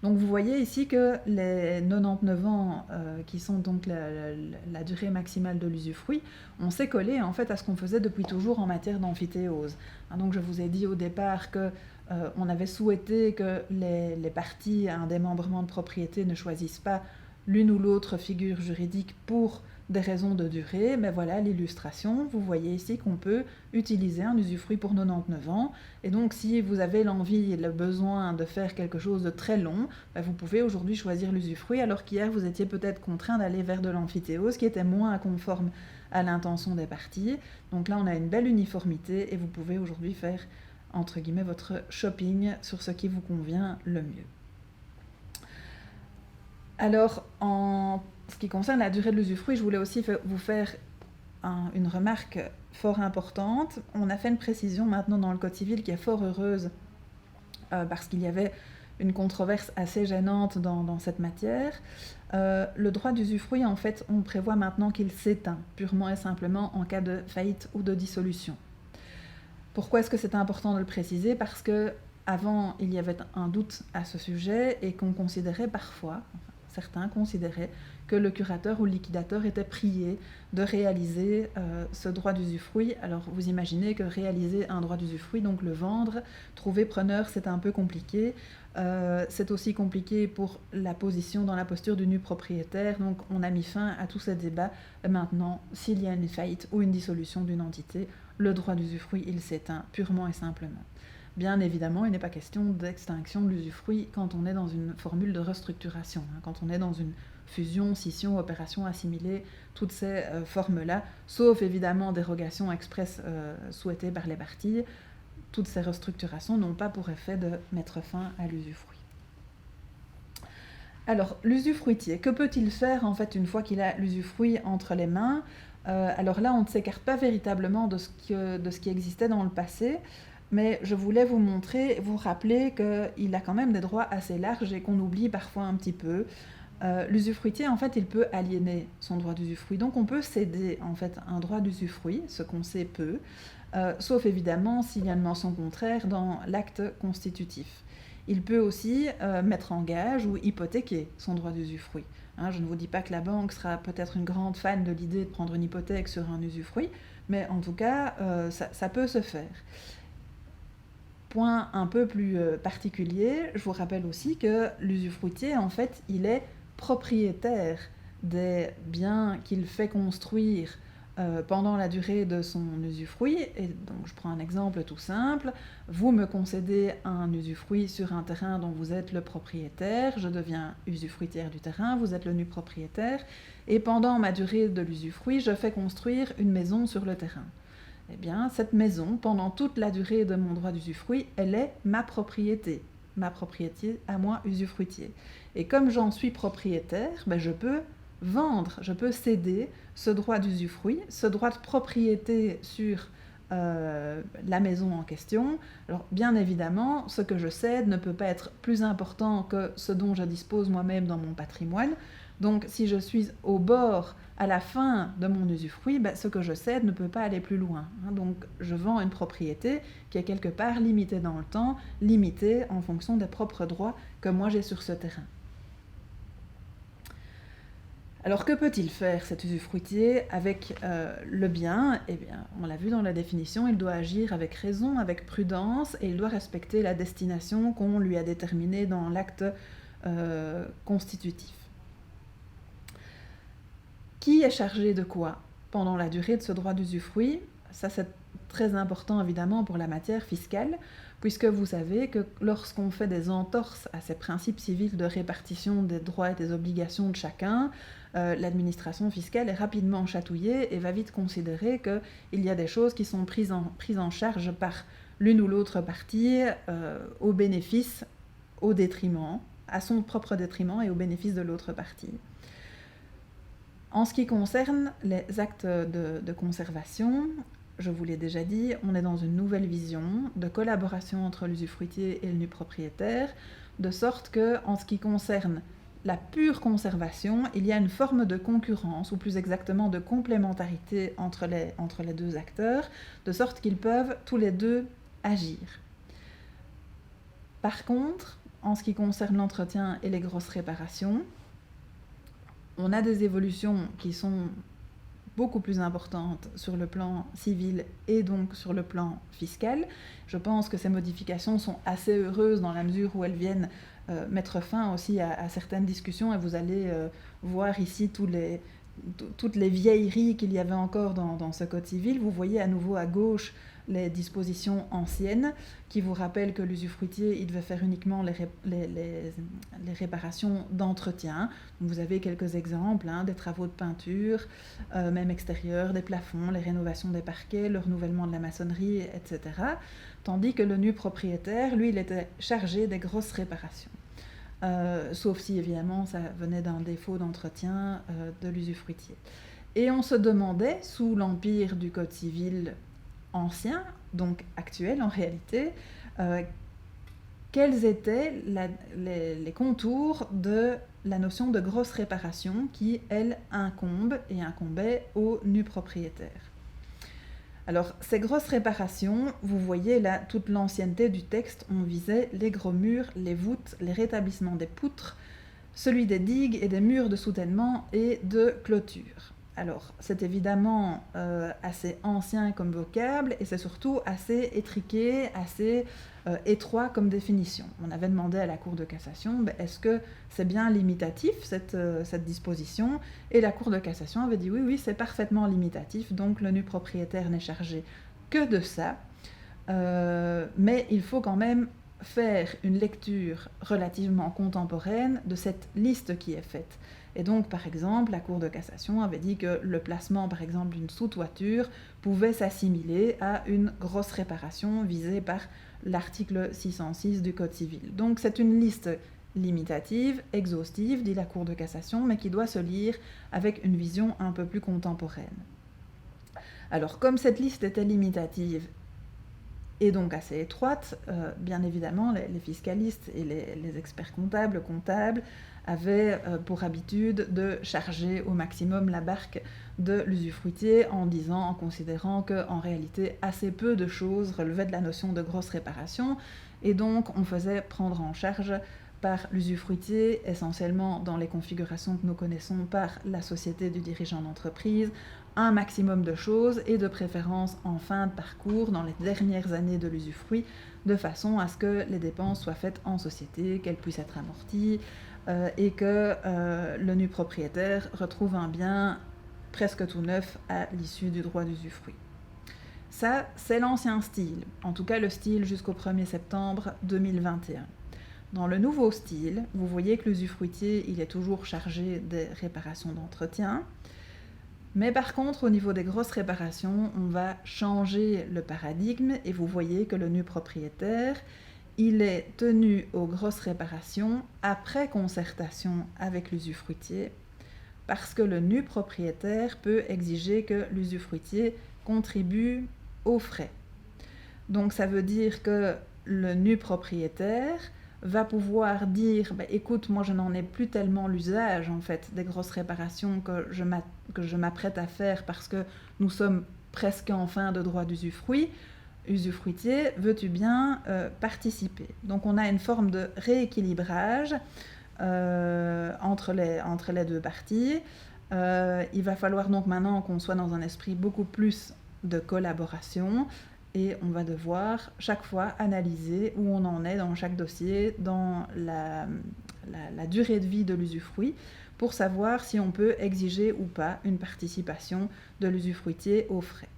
Donc vous voyez ici que les 99 ans, qui sont donc la durée maximale de l'usufruit, on s'est collé en fait à ce qu'on faisait depuis toujours en matière d'amphithéose. Donc je vous ai dit au départ que on avait souhaité que les parties à un démembrement de propriété ne choisissent pas l'une ou l'autre figure juridique pour des raisons de durée, mais voilà l'illustration. Vous voyez ici qu'on peut utiliser un usufruit pour 99 ans, et donc si vous avez l'envie et le besoin de faire quelque chose de très long, vous pouvez aujourd'hui choisir l'usufruit, alors qu'hier vous étiez peut-être contraint d'aller vers de l'amphithéose, qui était moins conforme à l'intention des parties. Donc là on a une belle uniformité, et vous pouvez aujourd'hui faire, entre guillemets, votre shopping sur ce qui vous convient le mieux. Alors, en ce qui concerne la durée de l'usufruit, je voulais aussi vous faire une remarque fort importante. On a fait une précision maintenant dans le Code civil qui est fort heureuse, parce qu'il y avait une controverse assez gênante dans cette matière. Le droit d'usufruit, en fait, on prévoit maintenant qu'il s'éteint, purement et simplement en cas de faillite ou de dissolution. Pourquoi est-ce que c'est important de le préciser ? Parce qu'avant, il y avait un doute à ce sujet et qu'on considérait parfois, certains considéraient que le curateur ou le liquidateur était prié de réaliser ce droit d'usufruit. Alors vous imaginez que réaliser un droit d'usufruit, donc le vendre, trouver preneur, c'est un peu compliqué. C'est aussi compliqué pour la position dans la posture du nu propriétaire, donc on a mis fin à tous ces débats. Maintenant, s'il y a une faillite ou une dissolution d'une entité, le droit d'usufruit, il s'éteint purement et simplement. Bien évidemment, il n'est pas question d'extinction de l'usufruit quand on est dans une formule de restructuration, quand on est dans une fusion, scission, opération assimilée, toutes ces formes-là, sauf évidemment dérogation express souhaitée par les parties, toutes ces restructurations n'ont pas pour effet de mettre fin à l'usufruit. Alors, l'usufruitier, que peut-il faire en fait une fois qu'il a l'usufruit entre les mains ? Alors là, on ne s'écarte pas véritablement de ce qui existait dans le passé, mais je voulais vous montrer, vous rappeler qu'il a quand même des droits assez larges et qu'on oublie parfois un petit peu. L'usufruitier, en fait, il peut aliéner son droit d'usufruit. Donc on peut céder en fait un droit d'usufruit, ce qu'on sait peu, sauf évidemment s'il y a une mention contraire dans l'acte constitutif. Il peut aussi mettre en gage ou hypothéquer son droit d'usufruit. Je ne vous dis pas que la banque sera peut-être une grande fan de l'idée de prendre une hypothèque sur un usufruit, mais en tout cas, ça peut se faire. Point un peu plus particulier, je vous rappelle aussi que l'usufruitier, en fait, il est propriétaire des biens qu'il fait construire pendant la durée de son usufruit. Et donc, je prends un exemple tout simple. Vous me concédez un usufruit sur un terrain dont vous êtes le propriétaire, je deviens usufruitière du terrain, vous êtes le nu propriétaire, et pendant ma durée de l'usufruit, je fais construire une maison sur le terrain. Eh bien, cette maison, pendant toute la durée de mon droit d'usufruit, elle est ma propriété à moi, usufruitier. Et comme j'en suis propriétaire, je peux vendre, je peux céder ce droit d'usufruit, ce droit de propriété sur la maison en question. Alors, bien évidemment, ce que je cède ne peut pas être plus important que ce dont je dispose moi-même dans mon patrimoine. Donc, si je suis au bord, à la fin de mon usufruit, ce que je cède ne peut pas aller plus loin. Donc, je vends une propriété qui est quelque part limitée dans le temps, limitée en fonction des propres droits que moi j'ai sur ce terrain. Alors, que peut-il faire, cet usufruitier, avec le bien ? Eh bien, on l'a vu dans la définition, il doit agir avec raison, avec prudence, et il doit respecter la destination qu'on lui a déterminée dans l'acte constitutif. Qui est chargé de quoi pendant la durée de ce droit d'usufruit ? Ça, c'est très important évidemment pour la matière fiscale, puisque vous savez que lorsqu'on fait des entorses à ces principes civils de répartition des droits et des obligations de chacun, l'administration fiscale est rapidement chatouillée et va vite considérer qu'il y a des choses qui sont prises en charge par l'une ou l'autre partie au bénéfice, au détriment à son propre détriment et au bénéfice de l'autre partie. En ce qui concerne les actes de conservation, je vous l'ai déjà dit, on est dans une nouvelle vision de collaboration entre l'usufruitier et le nu propriétaire, de sorte que, en ce qui concerne la pure conservation, il y a une forme de concurrence, ou plus exactement de complémentarité entre les deux acteurs, de sorte qu'ils peuvent tous les deux agir. Par contre, en ce qui concerne l'entretien et les grosses réparations, on a des évolutions qui sont beaucoup plus importantes sur le plan civil et donc sur le plan fiscal. Je pense que ces modifications sont assez heureuses dans la mesure où elles viennent mettre fin aussi à certaines discussions, et vous allez voir ici toutes les vieilleries qu'il y avait encore dans ce code civil. Vous voyez à nouveau à gauche les dispositions anciennes qui vous rappellent que l'usufruitier il devait faire uniquement les réparations d'entretien. Donc vous avez quelques exemples, des travaux de peinture, même extérieurs, des plafonds, les rénovations des parquets, le renouvellement de la maçonnerie, etc. Tandis que le nu propriétaire, lui, il était chargé des grosses réparations. Sauf si évidemment ça venait d'un défaut d'entretien de l'usufruitier. Et on se demandait, sous l'empire du Code civil ancien, donc actuel en réalité, quels étaient les contours de la notion de grosse réparation qui, elle, incombait au nu propriétaire. Alors, ces grosses réparations, vous voyez là toute l'ancienneté du texte, on visait les gros murs, les voûtes, les rétablissements des poutres, celui des digues et des murs de soutènement et de clôture. Alors, c'est évidemment assez ancien comme vocable et c'est surtout assez étriqué, assez étroit comme définition. On avait demandé à la Cour de cassation, est-ce que c'est bien limitatif cette disposition? Et la Cour de cassation avait dit oui, c'est parfaitement limitatif, donc le nu propriétaire n'est chargé que de ça, mais il faut quand même faire une lecture relativement contemporaine de cette liste qui est faite. Et donc, par exemple, la Cour de cassation avait dit que le placement, par exemple, d'une sous-toiture pouvait s'assimiler à une grosse réparation visée par l'article 606 du Code civil. Donc, c'est une liste limitative, exhaustive, dit la Cour de cassation, mais qui doit se lire avec une vision un peu plus contemporaine. Alors, comme cette liste était limitative et donc assez étroite, bien évidemment, les fiscalistes et les experts comptables avaient pour habitude de charger au maximum la barque de l'usufruitier en considérant qu'en réalité assez peu de choses relevaient de la notion de grosse réparation, et donc on faisait prendre en charge par l'usufruitier, essentiellement dans les configurations que nous connaissons par la société du dirigeant d'entreprise, un maximum de choses, et de préférence en fin de parcours, dans les dernières années de l'usufruit, de façon à ce que les dépenses soient faites en société, qu'elles puissent être amorties, et que le nu propriétaire retrouve un bien presque tout neuf à l'issue du droit d'usufruit. Ça, c'est l'ancien style, en tout cas le style jusqu'au 1er septembre 2021. Dans le nouveau style, vous voyez que l'usufruitier, il est toujours chargé des réparations d'entretien, mais par contre, au niveau des grosses réparations, on va changer le paradigme, et vous voyez que le nu propriétaire, il est tenu aux grosses réparations après concertation avec l'usufruitier, parce que le nu propriétaire peut exiger que l'usufruitier contribue aux frais. Donc ça veut dire que le nu propriétaire va pouvoir dire écoute, moi je n'en ai plus tellement l'usage en fait des grosses réparations que je m'apprête à faire parce que nous sommes presque en fin de droit d'usufruit. Usufruitier, veux-tu bien participer? Donc on a une forme de rééquilibrage entre les deux parties. Il va falloir donc maintenant qu'on soit dans un esprit beaucoup plus de collaboration, et on va devoir chaque fois analyser où on en est dans chaque dossier, dans la durée de vie de l'usufruit, pour savoir si on peut exiger ou pas une participation de l'usufruitier aux frais.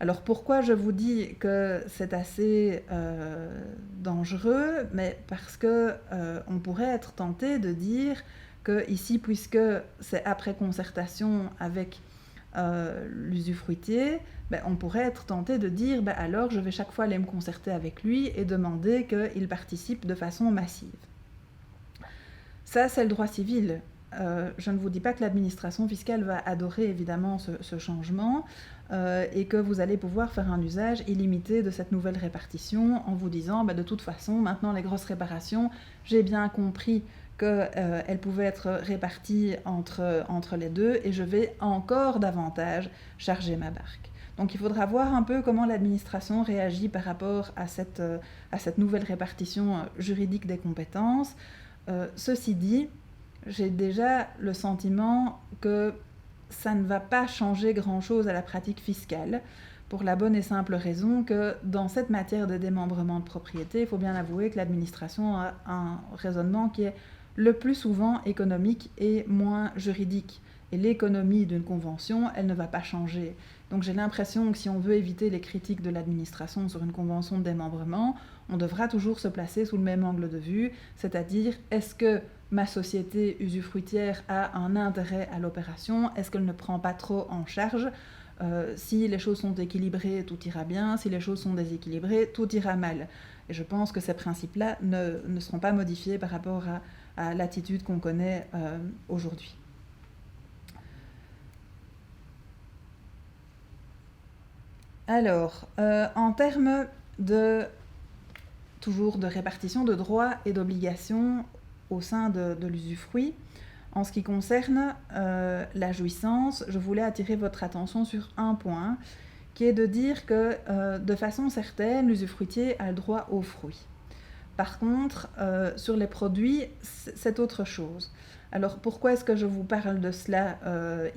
Alors pourquoi je vous dis que c'est assez dangereux? Mais parce que on pourrait être tenté de dire que ici, puisque c'est après concertation avec l'usufruitier, on pourrait être tenté de dire alors je vais chaque fois aller me concerter avec lui et demander qu'il participe de façon massive. Ça, c'est le droit civil. Je ne vous dis pas que l'administration fiscale va adorer évidemment ce changement et que vous allez pouvoir faire un usage illimité de cette nouvelle répartition en vous disant de toute façon, maintenant les grosses réparations, j'ai bien compris qu'elles pouvaient être réparties entre les deux et je vais encore davantage charger ma barque. Donc il faudra voir un peu comment l'administration réagit par rapport à cette nouvelle répartition juridique des compétences. Ceci dit, j'ai déjà le sentiment que ça ne va pas changer grand-chose à la pratique fiscale, pour la bonne et simple raison que dans cette matière de démembrement de propriété, il faut bien avouer que l'administration a un raisonnement qui est le plus souvent économique et moins juridique. Et l'économie d'une convention, elle ne va pas changer. Donc j'ai l'impression que si on veut éviter les critiques de l'administration sur une convention de démembrement, on devra toujours se placer sous le même angle de vue, c'est-à-dire est-ce que ma société usufruitière a un intérêt à l'opération, est-ce qu'elle ne prend pas trop en charge si les choses sont équilibrées, tout ira bien, si les choses sont déséquilibrées, tout ira mal. Et je pense que ces principes-là ne seront pas modifiés par rapport à l'attitude qu'on connaît aujourd'hui. Alors, en termes toujours de répartition de droits et d'obligations au sein de l'usufruit, en ce qui concerne la jouissance, je voulais attirer votre attention sur un point, qui est de dire que de façon certaine, l'usufruitier a le droit aux fruits. Par contre, sur les produits, c'est autre chose. Alors pourquoi est-ce que je vous parle de cela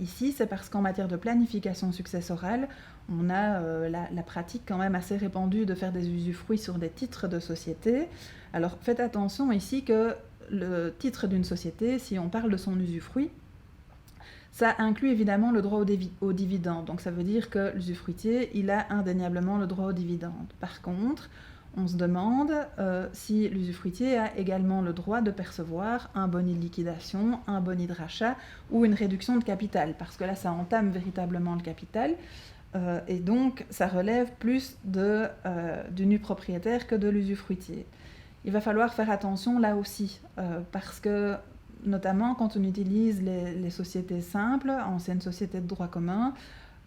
ici? C'est parce qu'en matière de planification successorale, on a la pratique quand même assez répandue de faire des usufruits sur des titres de société. Alors faites attention ici que le titre d'une société, si on parle de son usufruit, ça inclut évidemment le droit aux dividendes. Donc ça veut dire que l'usufruitier, il a indéniablement le droit aux dividendes. Par contre, on se demande si l'usufruitier a également le droit de percevoir un boni de liquidation, un boni de rachat ou une réduction de capital, parce que là, ça entame véritablement le capital, et donc ça relève plus du nu propriétaire que de l'usufruitier. Il va falloir faire attention là aussi, parce que notamment quand on utilise les sociétés simples, anciennes sociétés de droit commun,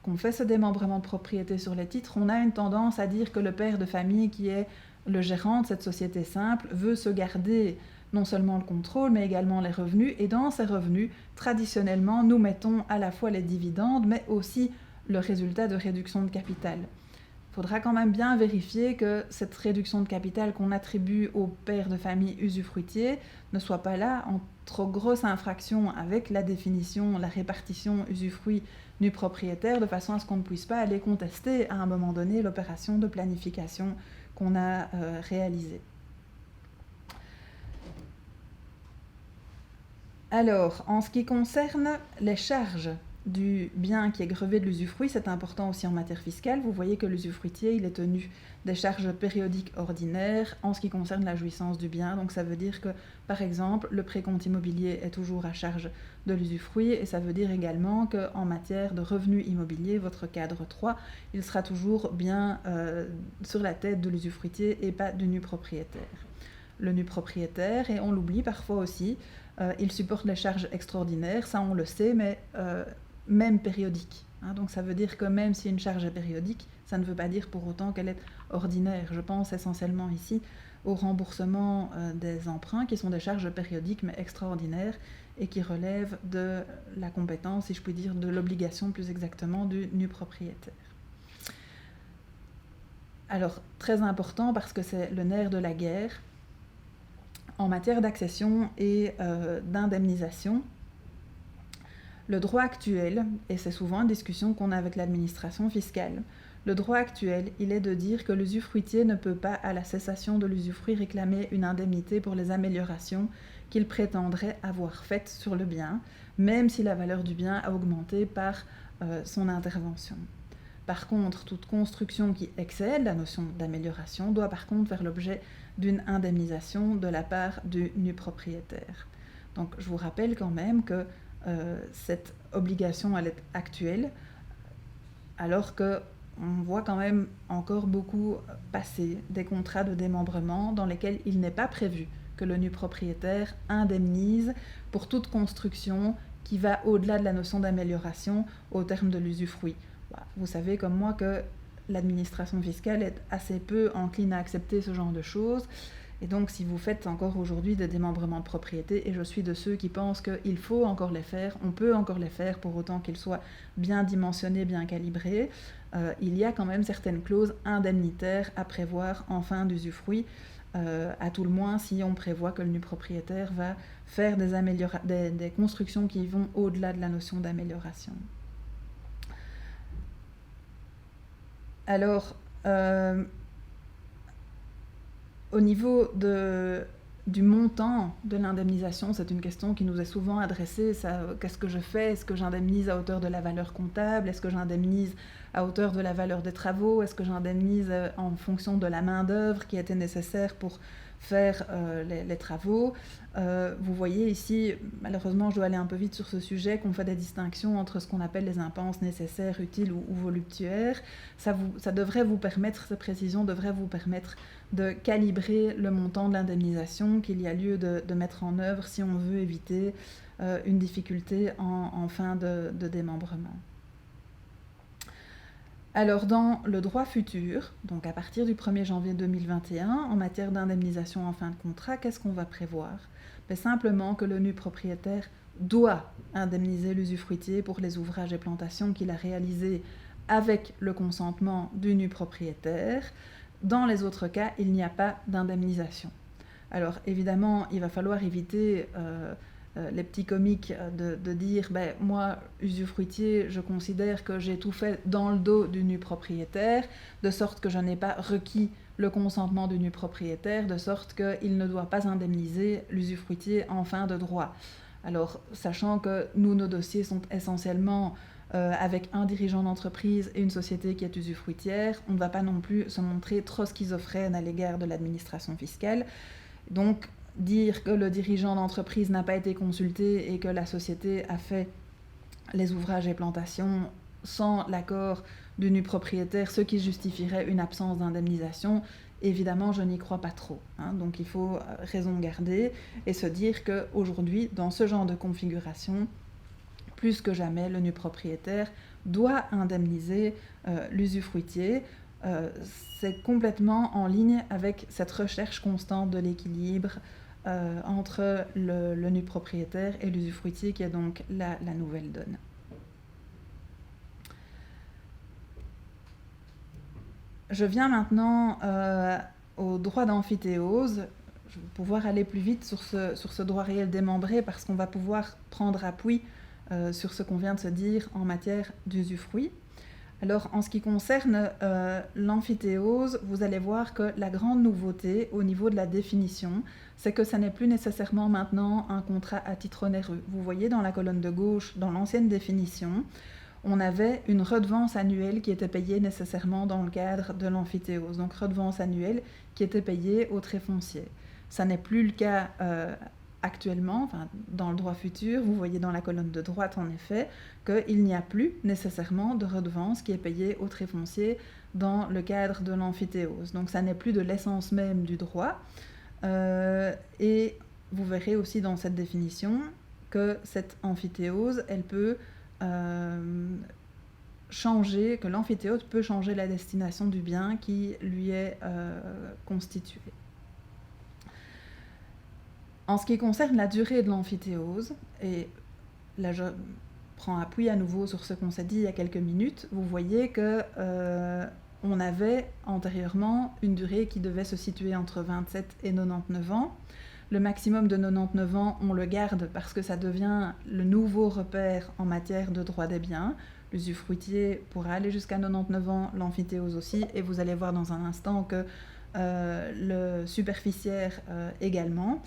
qu'on fait ce démembrement de propriété sur les titres, on a une tendance à dire que le père de famille qui est le gérant de cette société simple veut se garder non seulement le contrôle, mais également les revenus. Et dans ces revenus, traditionnellement, nous mettons à la fois les dividendes, mais aussi le résultat de réduction de capital. Il faudra quand même bien vérifier que cette réduction de capital qu'on attribue au père de famille usufruitier ne soit pas là en trop grosse infraction avec la définition, la répartition usufruit nu propriétaire, de façon à ce qu'on ne puisse pas aller contester à un moment donné l'opération de planification qu'on a réalisée. Alors, en ce qui concerne les charges du bien qui est grevé de l'usufruit, c'est important aussi en matière fiscale. Vous voyez que l'usufruitier, il est tenu des charges périodiques ordinaires en ce qui concerne la jouissance du bien. Donc ça veut dire que, par exemple, le précompte immobilier est toujours à charge de l'usufruit, et ça veut dire également qu'en matière de revenus immobiliers, votre cadre 3, il sera toujours bien sur la tête de l'usufruitier et pas du nu propriétaire. Le nu propriétaire, et on l'oublie parfois aussi, il supporte les charges extraordinaires, ça on le sait, mais même périodiques. Donc ça veut dire que même si une charge est périodique, ça ne veut pas dire pour autant qu'elle est ordinaire. Je pense essentiellement ici au remboursement des emprunts, qui sont des charges périodiques mais extraordinaires et qui relèvent de la compétence, si je puis dire, de l'obligation plus exactement du nu propriétaire. Alors, très important parce que c'est le nerf de la guerre, en matière d'accession et d'indemnisation, le droit actuel, et c'est souvent une discussion qu'on a avec l'administration fiscale, le droit actuel, il est de dire que l'usufruitier ne peut pas, à la cessation de l'usufruit, réclamer une indemnité pour les améliorations qu'il prétendrait avoir faites sur le bien, même si la valeur du bien a augmenté par son intervention. Par contre, toute construction qui excède la notion d'amélioration doit par contre faire l'objet d'une indemnisation de la part du nu propriétaire. Donc je vous rappelle quand même que cette obligation, elle est actuelle, alors qu'on voit quand même encore beaucoup passer des contrats de démembrement dans lesquels il n'est pas prévu que le nu propriétaire indemnise pour toute construction qui va au-delà de la notion d'amélioration au terme de l'usufruit. Vous savez comme moi que l'administration fiscale est assez peu encline à accepter ce genre de choses. Et donc, si vous faites encore aujourd'hui des démembrements de propriété, et je suis de ceux qui pensent qu'il faut encore les faire, on peut encore les faire pour autant qu'ils soient bien dimensionnés, bien calibrés, il y a quand même certaines clauses indemnitaires à prévoir en fin d'usufruit, à tout le moins si on prévoit que le nu propriétaire va faire des constructions qui vont au-delà de la notion d'amélioration. Alors, au niveau du montant de l'indemnisation, c'est une question qui nous est souvent adressée. Qu'est-ce que je fais? Est-ce que j'indemnise à hauteur de la valeur comptable? Est-ce que j'indemnise à hauteur de la valeur des travaux? Est-ce que j'indemnise en fonction de la main-d'œuvre qui était nécessaire pour faire les travaux? Vous voyez ici, malheureusement je dois aller un peu vite sur ce sujet, qu'on fait des distinctions entre ce qu'on appelle les impenses nécessaires, utiles ou voluptuaires. Ça devrait vous permettre, ces précisions devraient vous permettre de calibrer le montant de l'indemnisation qu'il y a lieu de mettre en œuvre si on veut éviter une difficulté en fin de démembrement. Alors dans le droit futur, donc à partir du 1er janvier 2021, en matière d'indemnisation en fin de contrat, qu'est-ce qu'on va prévoir? Simplement que le nu propriétaire doit indemniser l'usufruitier pour les ouvrages et plantations qu'il a réalisés avec le consentement du nu propriétaire. Dans les autres cas, il n'y a pas d'indemnisation. Alors évidemment, il va falloir éviter les petits comiques de dire moi, usufruitier, je considère que j'ai tout fait dans le dos du nu propriétaire, de sorte que je n'ai pas requis le consentement du nu propriétaire, de sorte qu'il ne doit pas indemniser l'usufruitier en fin de droit. Alors, sachant que nous, nos dossiers sont essentiellement avec un dirigeant d'entreprise et une société qui est usufruitière, on ne va pas non plus se montrer trop schizophrène à l'égard de l'administration fiscale. Donc, dire que le dirigeant d'entreprise n'a pas été consulté et que la société a fait les ouvrages et plantations sans l'accord du nu propriétaire, ce qui justifierait une absence d'indemnisation, évidemment, je n'y crois pas trop. Donc, il faut raison garder et se dire qu'aujourd'hui, dans ce genre de configuration, plus que jamais, le nu propriétaire doit indemniser l'usufruitier. C'est complètement en ligne avec cette recherche constante de l'équilibre entre le nu propriétaire et l'usufruitier, qui est donc la nouvelle donne. Je viens maintenant au droit d'amphithéose. Je vais pouvoir aller plus vite sur ce droit réel démembré parce qu'on va pouvoir prendre appui sur ce qu'on vient de se dire en matière d'usufruit. Alors, en ce qui concerne l'amphithéose, vous allez voir que la grande nouveauté au niveau de la définition, c'est que ça n'est plus nécessairement maintenant un contrat à titre onéreux. Vous voyez dans la colonne de gauche, dans l'ancienne définition, on avait une redevance annuelle qui était payée nécessairement dans le cadre de l'amphithéose. Donc, redevance annuelle qui était payée au trait foncier. Ça n'est plus le cas actuellement, dans le droit futur. Vous voyez dans la colonne de droite, en effet, qu'il n'y a plus nécessairement de redevance qui est payée au trait foncier dans le cadre de l'amphithéose. Donc, ça n'est plus de l'essence même du droit. Et vous verrez aussi dans cette définition que cette amphithéose, elle peut changer, que l'amphithéose peut changer la destination du bien qui lui est constitué. En ce qui concerne la durée de l'amphithéose, et là je prends appui à nouveau sur ce qu'on s'est dit il y a quelques minutes, vous voyez que on avait antérieurement une durée qui devait se situer entre 27 et 99 ans. Le maximum de 99 ans, on le garde parce que ça devient le nouveau repère en matière de droit des biens. L'usufruitier pourra aller jusqu'à 99 ans, l'amphithéose aussi, et vous allez voir dans un instant que le superficiaire également.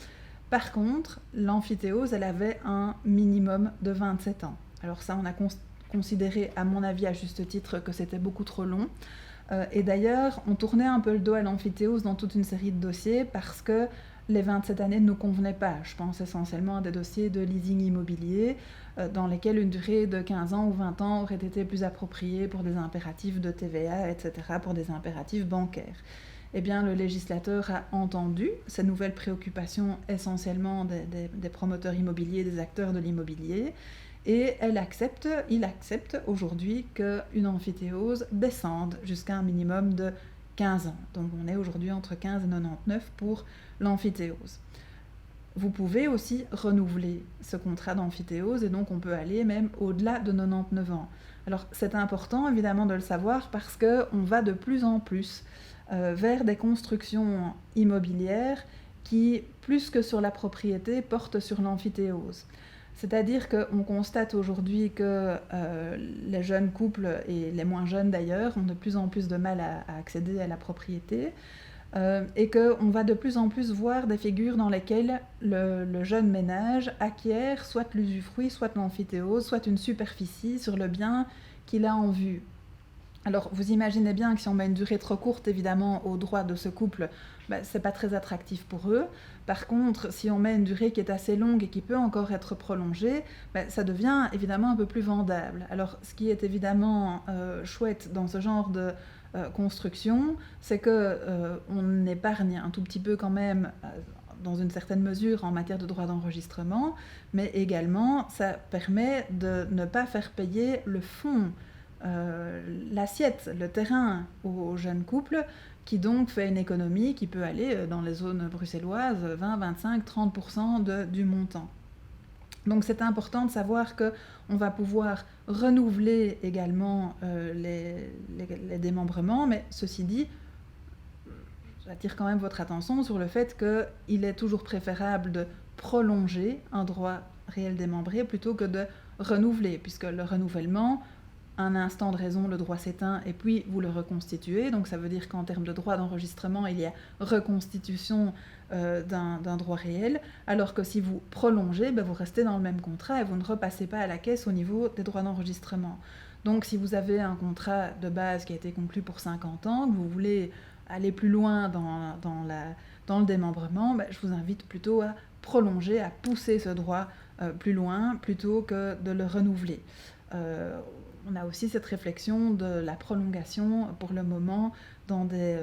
Par contre, l'amphithéose, elle avait un minimum de 27 ans. Alors ça, on a considéré, à mon avis, à juste titre, que c'était beaucoup trop long. Et d'ailleurs, on tournait un peu le dos à l'amphithéose dans toute une série de dossiers parce que les 27 années ne nous convenaient pas. Je pense essentiellement à des dossiers de leasing immobilier dans lesquels une durée de 15 ans ou 20 ans aurait été plus appropriée pour des impératifs de TVA, etc., pour des impératifs bancaires. eh bien, le législateur a entendu ces nouvelles préoccupations essentiellement des promoteurs immobiliers, des acteurs de l'immobilier, et il accepte aujourd'hui qu'une amphithéose descende jusqu'à un minimum de 15 ans. Donc on est aujourd'hui entre 15 et 99 pour l'amphithéose. Vous pouvez aussi renouveler ce contrat d'amphithéose et donc on peut aller même au-delà de 99 ans. Alors c'est important évidemment de le savoir parce qu'on va de plus en plus vers des constructions immobilières qui, plus que sur la propriété, portent sur l'amphithéose. C'est-à-dire qu'on constate aujourd'hui que les jeunes couples, et les moins jeunes d'ailleurs, ont de plus en plus de mal à accéder à la propriété, et qu'on va de plus en plus voir des figures dans lesquelles le jeune ménage acquiert soit l'usufruit, soit l'amphithéose, soit une superficie sur le bien qu'il a en vue. Alors vous imaginez bien que si on met une durée trop courte évidemment aux droits de ce couple, c'est pas très attractif pour eux. Par contre, si on met une durée qui est assez longue et qui peut encore être prolongée, ça devient évidemment un peu plus vendable. Alors ce qui est évidemment chouette dans ce genre de construction, c'est qu'on épargne un tout petit peu quand même dans une certaine mesure en matière de droits d'enregistrement, mais également ça permet de ne pas faire payer le fonds, l'assiette, le terrain aux jeunes couples, qui donc fait une économie qui peut aller dans les zones bruxelloises 20, 25, 30% du montant. Donc c'est important de savoir qu'on va pouvoir renouveler également les démembrements, mais ceci dit, j'attire quand même votre attention sur le fait qu'il est toujours préférable de prolonger un droit réel démembré plutôt que de renouveler, puisque le renouvellement, un instant de raison, le droit s'éteint et puis vous le reconstituez. Donc ça veut dire qu'en termes de droit d'enregistrement, il y a reconstitution d'un droit réel, alors que si vous prolongez, vous restez dans le même contrat et vous ne repassez pas à la caisse au niveau des droits d'enregistrement. Donc si vous avez un contrat de base qui a été conclu pour 50 ans, que vous voulez aller plus loin dans le démembrement, je vous invite plutôt à prolonger, à pousser ce droit plus loin plutôt que de le renouveler. On a aussi cette réflexion de la prolongation pour le moment dans des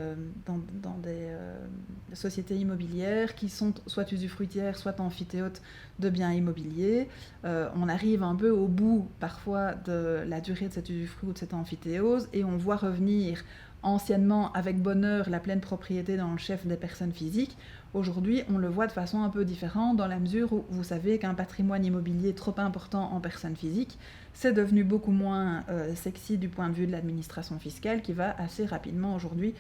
sociétés immobilières qui sont soit usufruitières, soit amphithéotes de biens immobiliers. On arrive un peu au bout parfois de la durée de cet usufruit ou de cette amphithéose et on voit revenir anciennement avec bonheur la pleine propriété dans le chef des personnes physiques. Aujourd'hui, on le voit de façon un peu différente dans la mesure où vous savez qu'un patrimoine immobilier trop important en personne physique, c'est devenu beaucoup moins sexy du point de vue de l'administration fiscale qui va assez rapidement aujourd'hui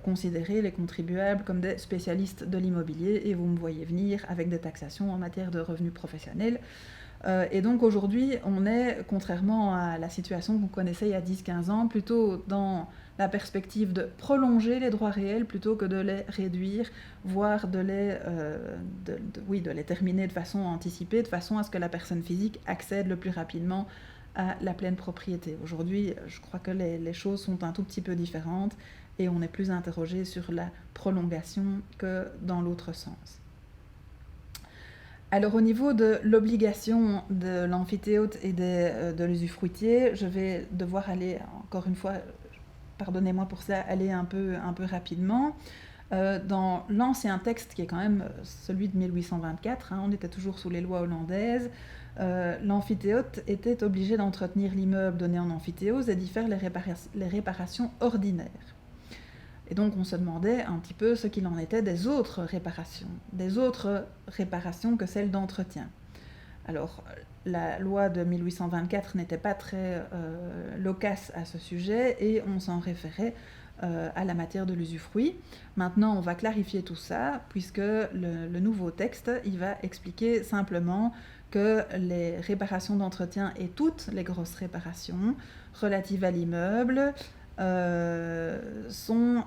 considérer les contribuables comme des spécialistes de l'immobilier et vous me voyez venir avec des taxations en matière de revenus professionnels. Et donc aujourd'hui, on est, contrairement à la situation qu'on connaissait il y a 10-15 ans, plutôt dans la perspective de prolonger les droits réels plutôt que de les réduire, voire de les terminer de façon anticipée, de façon à ce que la personne physique accède le plus rapidement à la pleine propriété. Aujourd'hui, je crois que les choses sont un tout petit peu différentes et on est plus interrogé sur la prolongation que dans l'autre sens. Alors au niveau de l'obligation de l'amphithéote et de l'usufruitier, je vais devoir aller, encore une fois, pardonnez-moi pour ça, aller un peu rapidement. Dans l'ancien texte, qui est quand même celui de 1824, on était toujours sous les lois hollandaises, l'amphithéote était obligé d'entretenir l'immeuble donné en amphithéose et d'y faire les réparations ordinaires. Et donc on se demandait un petit peu ce qu'il en était des autres réparations que celles d'entretien. Alors la loi de 1824 n'était pas très loquace à ce sujet et on s'en référait à la matière de l'usufruit. Maintenant on va clarifier tout ça puisque le nouveau texte il va expliquer simplement que les réparations d'entretien et toutes les grosses réparations relatives à l'immeuble sont,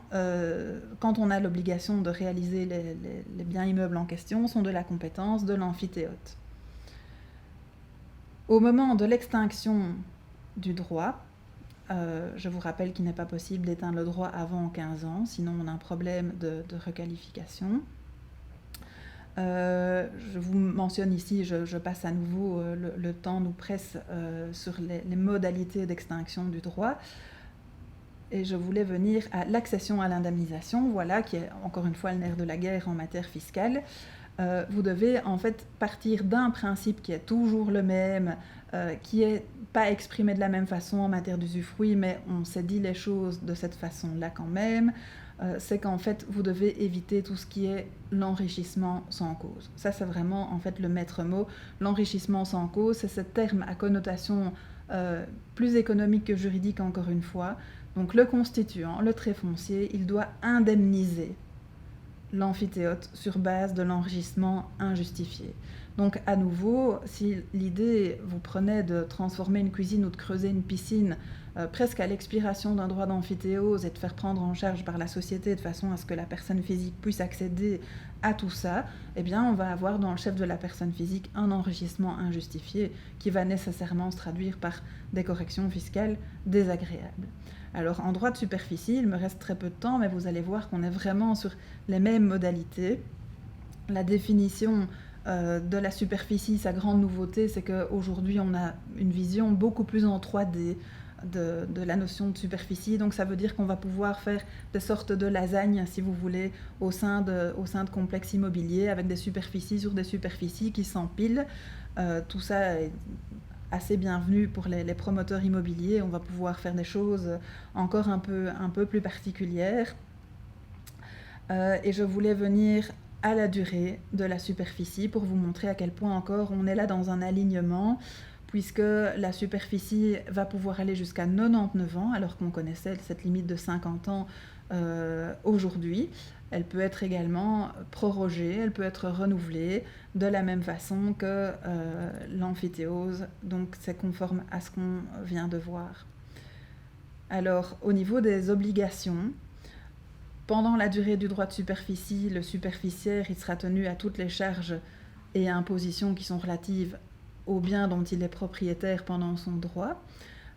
quand on a l'obligation de réaliser les biens immeubles en question, sont de la compétence de l'amphithéote. Au moment de l'extinction du droit, je vous rappelle qu'il n'est pas possible d'éteindre le droit avant 15 ans, sinon on a un problème de requalification. Je vous mentionne ici, je passe à nouveau, le temps nous presse sur les modalités d'extinction du droit. Et je voulais venir à l'accession à l'indemnisation, voilà, qui est encore une fois le nerf de la guerre en matière fiscale. Vous devez en fait partir d'un principe qui est toujours le même, qui n'est pas exprimé de la même façon en matière d'usufruit, mais on s'est dit les choses de cette façon-là quand même. C'est qu'en fait, vous devez éviter tout ce qui est l'enrichissement sans cause. Ça, c'est vraiment en fait le maître mot. L'enrichissement sans cause, c'est ce terme à connotation plus économique que juridique encore une fois. Donc le constituant, le tréfoncier, il doit indemniser l'amphithéote sur base de l'enrichissement injustifié. Donc à nouveau, si l'idée vous prenait de transformer une cuisine ou de creuser une piscine presque à l'expiration d'un droit d'amphithéose et de faire prendre en charge par la société de façon à ce que la personne physique puisse accéder à tout ça, eh bien on va avoir dans le chef de la personne physique un enrichissement injustifié qui va nécessairement se traduire par des corrections fiscales désagréables. Alors en droit de superficie, il me reste très peu de temps, mais vous allez voir qu'on est vraiment sur les mêmes modalités. La définition de la superficie, sa grande nouveauté, c'est qu'aujourd'hui on a une vision beaucoup plus en 3D de la notion de superficie. Donc ça veut dire qu'on va pouvoir faire des sortes de lasagnes, si vous voulez, au sein de complexes immobiliers, avec des superficies sur des superficies qui s'empilent. Tout ça est assez bienvenu pour les promoteurs immobiliers. On va pouvoir faire des choses encore un peu plus particulières. Et je voulais venir à la durée de la superficie pour vous montrer à quel point encore on est là dans un alignement, puisque la superficie va pouvoir aller jusqu'à 99 ans, alors qu'on connaissait cette limite de 50 ans aujourd'hui. Elle peut être également prorogée, elle peut être renouvelée de la même façon que l'amphithéose, donc c'est conforme à ce qu'on vient de voir. Alors, au niveau des obligations, pendant la durée du droit de superficie, le superficiaire il sera tenu à toutes les charges et impositions qui sont relatives au bien dont il est propriétaire pendant son droit.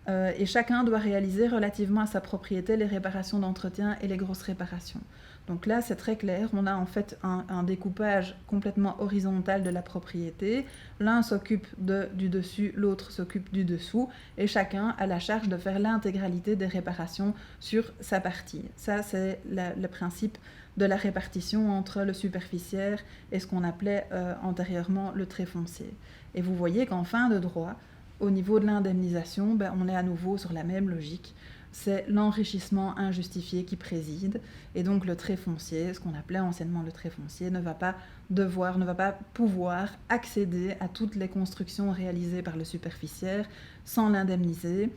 Et chacun doit réaliser relativement à sa propriété les réparations d'entretien et les grosses réparations. Donc là, c'est très clair, on a en fait un découpage complètement horizontal de la propriété. L'un s'occupe du dessus, l'autre s'occupe du dessous, et chacun a la charge de faire l'intégralité des réparations sur sa partie. Ça, c'est le principe de la répartition entre le superficiaire et ce qu'on appelait antérieurement le tréfoncier. Et vous voyez qu'en fin de droit, au niveau de l'indemnisation, on est à nouveau sur la même logique. C'est l'enrichissement injustifié qui préside, et donc le tréfoncier, ce qu'on appelait anciennement le tréfoncier, ne va pas pouvoir accéder à toutes les constructions réalisées par le superficiaire sans l'indemniser,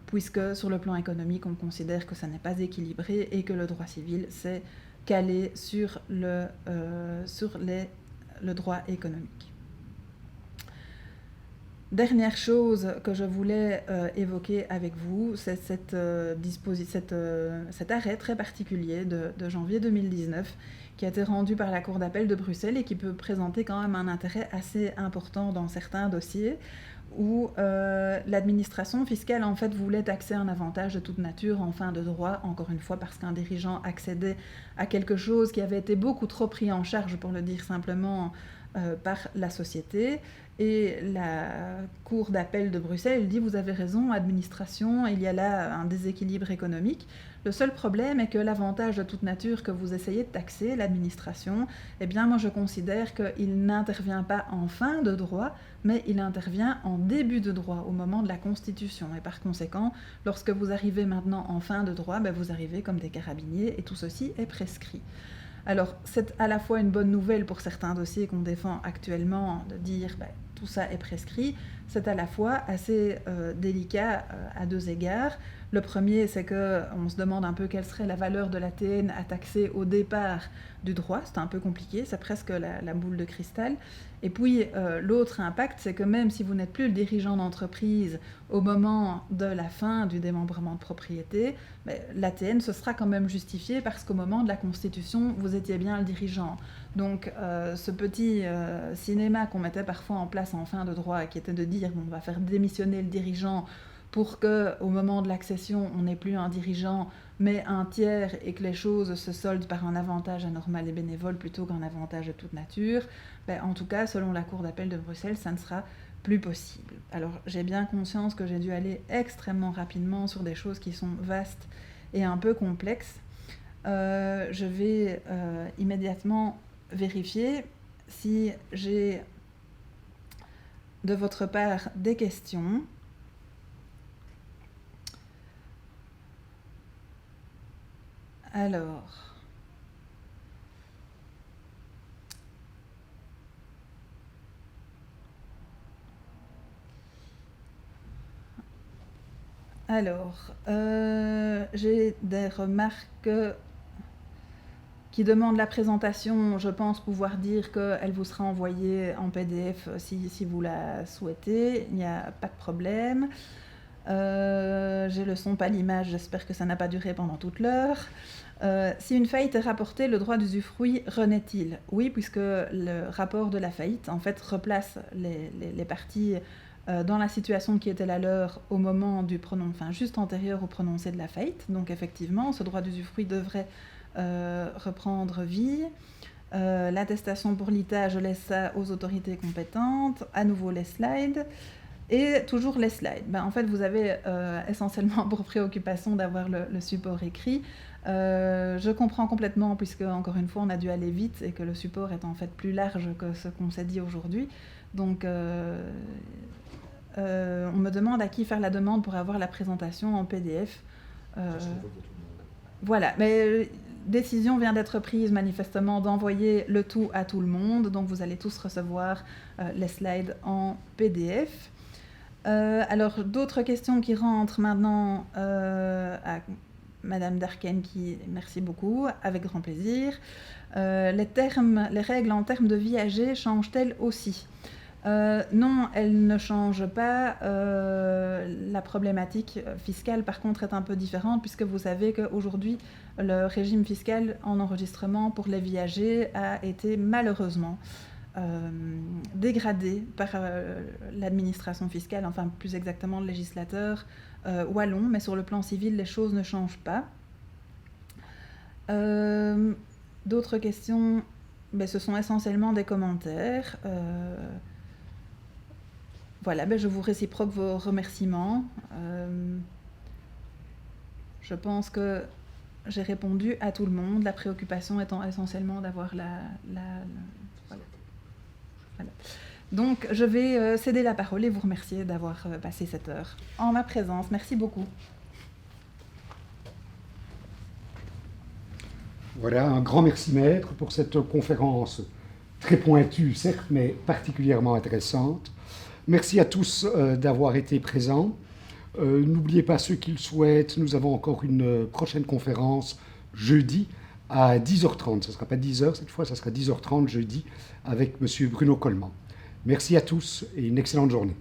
puisque sur le plan économique, on considère que ça n'est pas équilibré et que le droit civil s'est calé sur le droit économique. Dernière chose que je voulais évoquer avec vous, c'est cet arrêt très particulier de janvier 2019 qui a été rendu par la Cour d'appel de Bruxelles et qui peut présenter quand même un intérêt assez important dans certains dossiers où l'administration fiscale en fait voulait taxer un avantage de toute nature en fin de droit, encore une fois parce qu'un dirigeant accédait à quelque chose qui avait été beaucoup trop pris en charge, pour le dire simplement, par la société. Et la Cour d'appel de Bruxelles dit « Vous avez raison, administration, il y a là un déséquilibre économique. Le seul problème est que l'avantage de toute nature que vous essayez de taxer, l'administration, eh bien moi je considère qu'il n'intervient pas en fin de droit, mais il intervient en début de droit, au moment de la Constitution. Et par conséquent, lorsque vous arrivez maintenant en fin de droit, vous arrivez comme des carabiniers et tout ceci est prescrit. » Alors, c'est à la fois une bonne nouvelle pour certains dossiers qu'on défend actuellement de dire tout ça est prescrit. C'est à la fois assez délicat à deux égards. Le premier, c'est qu'on se demande un peu quelle serait la valeur de l'ATN à taxer au départ du droit. C'est un peu compliqué, c'est presque la boule de cristal. Et puis, l'autre impact, c'est que même si vous n'êtes plus le dirigeant d'entreprise au moment de la fin du démembrement de propriété, l'ATN se sera quand même justifié parce qu'au moment de la Constitution, vous étiez bien le dirigeant. Donc, ce petit cinéma qu'on mettait parfois en place en fin de droit, qui était de dire on va faire démissionner le dirigeant pour qu'au moment de l'accession, on n'ait plus un dirigeant, mais un tiers, et que les choses se soldent par un avantage anormal et bénévole plutôt qu'un avantage de toute nature, en tout cas, selon la Cour d'appel de Bruxelles, ça ne sera plus possible. Alors j'ai bien conscience que j'ai dû aller extrêmement rapidement sur des choses qui sont vastes et un peu complexes. Je vais immédiatement vérifier si j'ai de votre part des questions. Alors, j'ai des remarques qui demandent la présentation. Je pense pouvoir dire qu'elle vous sera envoyée en PDF si vous la souhaitez. Il n'y a pas de problème. J'ai le son, pas l'image. J'espère que ça n'a pas duré pendant toute l'heure. Si une faillite est rapportée, le droit d'usufruit renaît-il? Oui, puisque le rapport de la faillite, en fait, replace les parties dans la situation qui était la leur au moment du prononcé, enfin juste antérieur au prononcé de la faillite. Donc effectivement, ce droit d'usufruit devrait reprendre vie. L'attestation pour l'ITA, je laisse ça aux autorités compétentes. À nouveau les slides. Et toujours les slides. En fait, vous avez essentiellement pour préoccupation d'avoir le support écrit. Je comprends complètement, puisque encore une fois, on a dû aller vite et que le support est en fait plus large que ce qu'on s'est dit aujourd'hui. Donc, on me demande à qui faire la demande pour avoir la présentation en PDF. Voilà, mais décision vient d'être prise manifestement d'envoyer le tout à tout le monde. Donc, vous allez tous recevoir les slides en PDF. Alors, d'autres questions qui rentrent maintenant à Madame Darken, merci beaucoup, avec grand plaisir. Les règles en termes de viager changent-elles aussi? Non, elles ne changent pas. La problématique fiscale, par contre, est un peu différente, puisque vous savez qu'aujourd'hui, le régime fiscal en enregistrement pour les viagers a été malheureusement dégradé par l'administration fiscale, enfin plus exactement le législateur wallon, mais sur le plan civil, les choses ne changent pas. D'autres questions, ce sont essentiellement des commentaires. Voilà, je vous réciproque vos remerciements. Je pense que j'ai répondu à tout le monde, la préoccupation étant essentiellement d'avoir voilà. Donc, je vais céder la parole et vous remercier d'avoir passé cette heure en ma présence. Merci beaucoup. Voilà, un grand merci maître pour cette conférence très pointue, certes, mais particulièrement intéressante. Merci à tous d'avoir été présents. N'oubliez pas ceux qui le souhaitent, nous avons encore une prochaine conférence jeudi à 10h30. Ce ne sera pas 10h cette fois, ça sera 10h30 jeudi avec M. Bruno Coleman. Merci à tous et une excellente journée.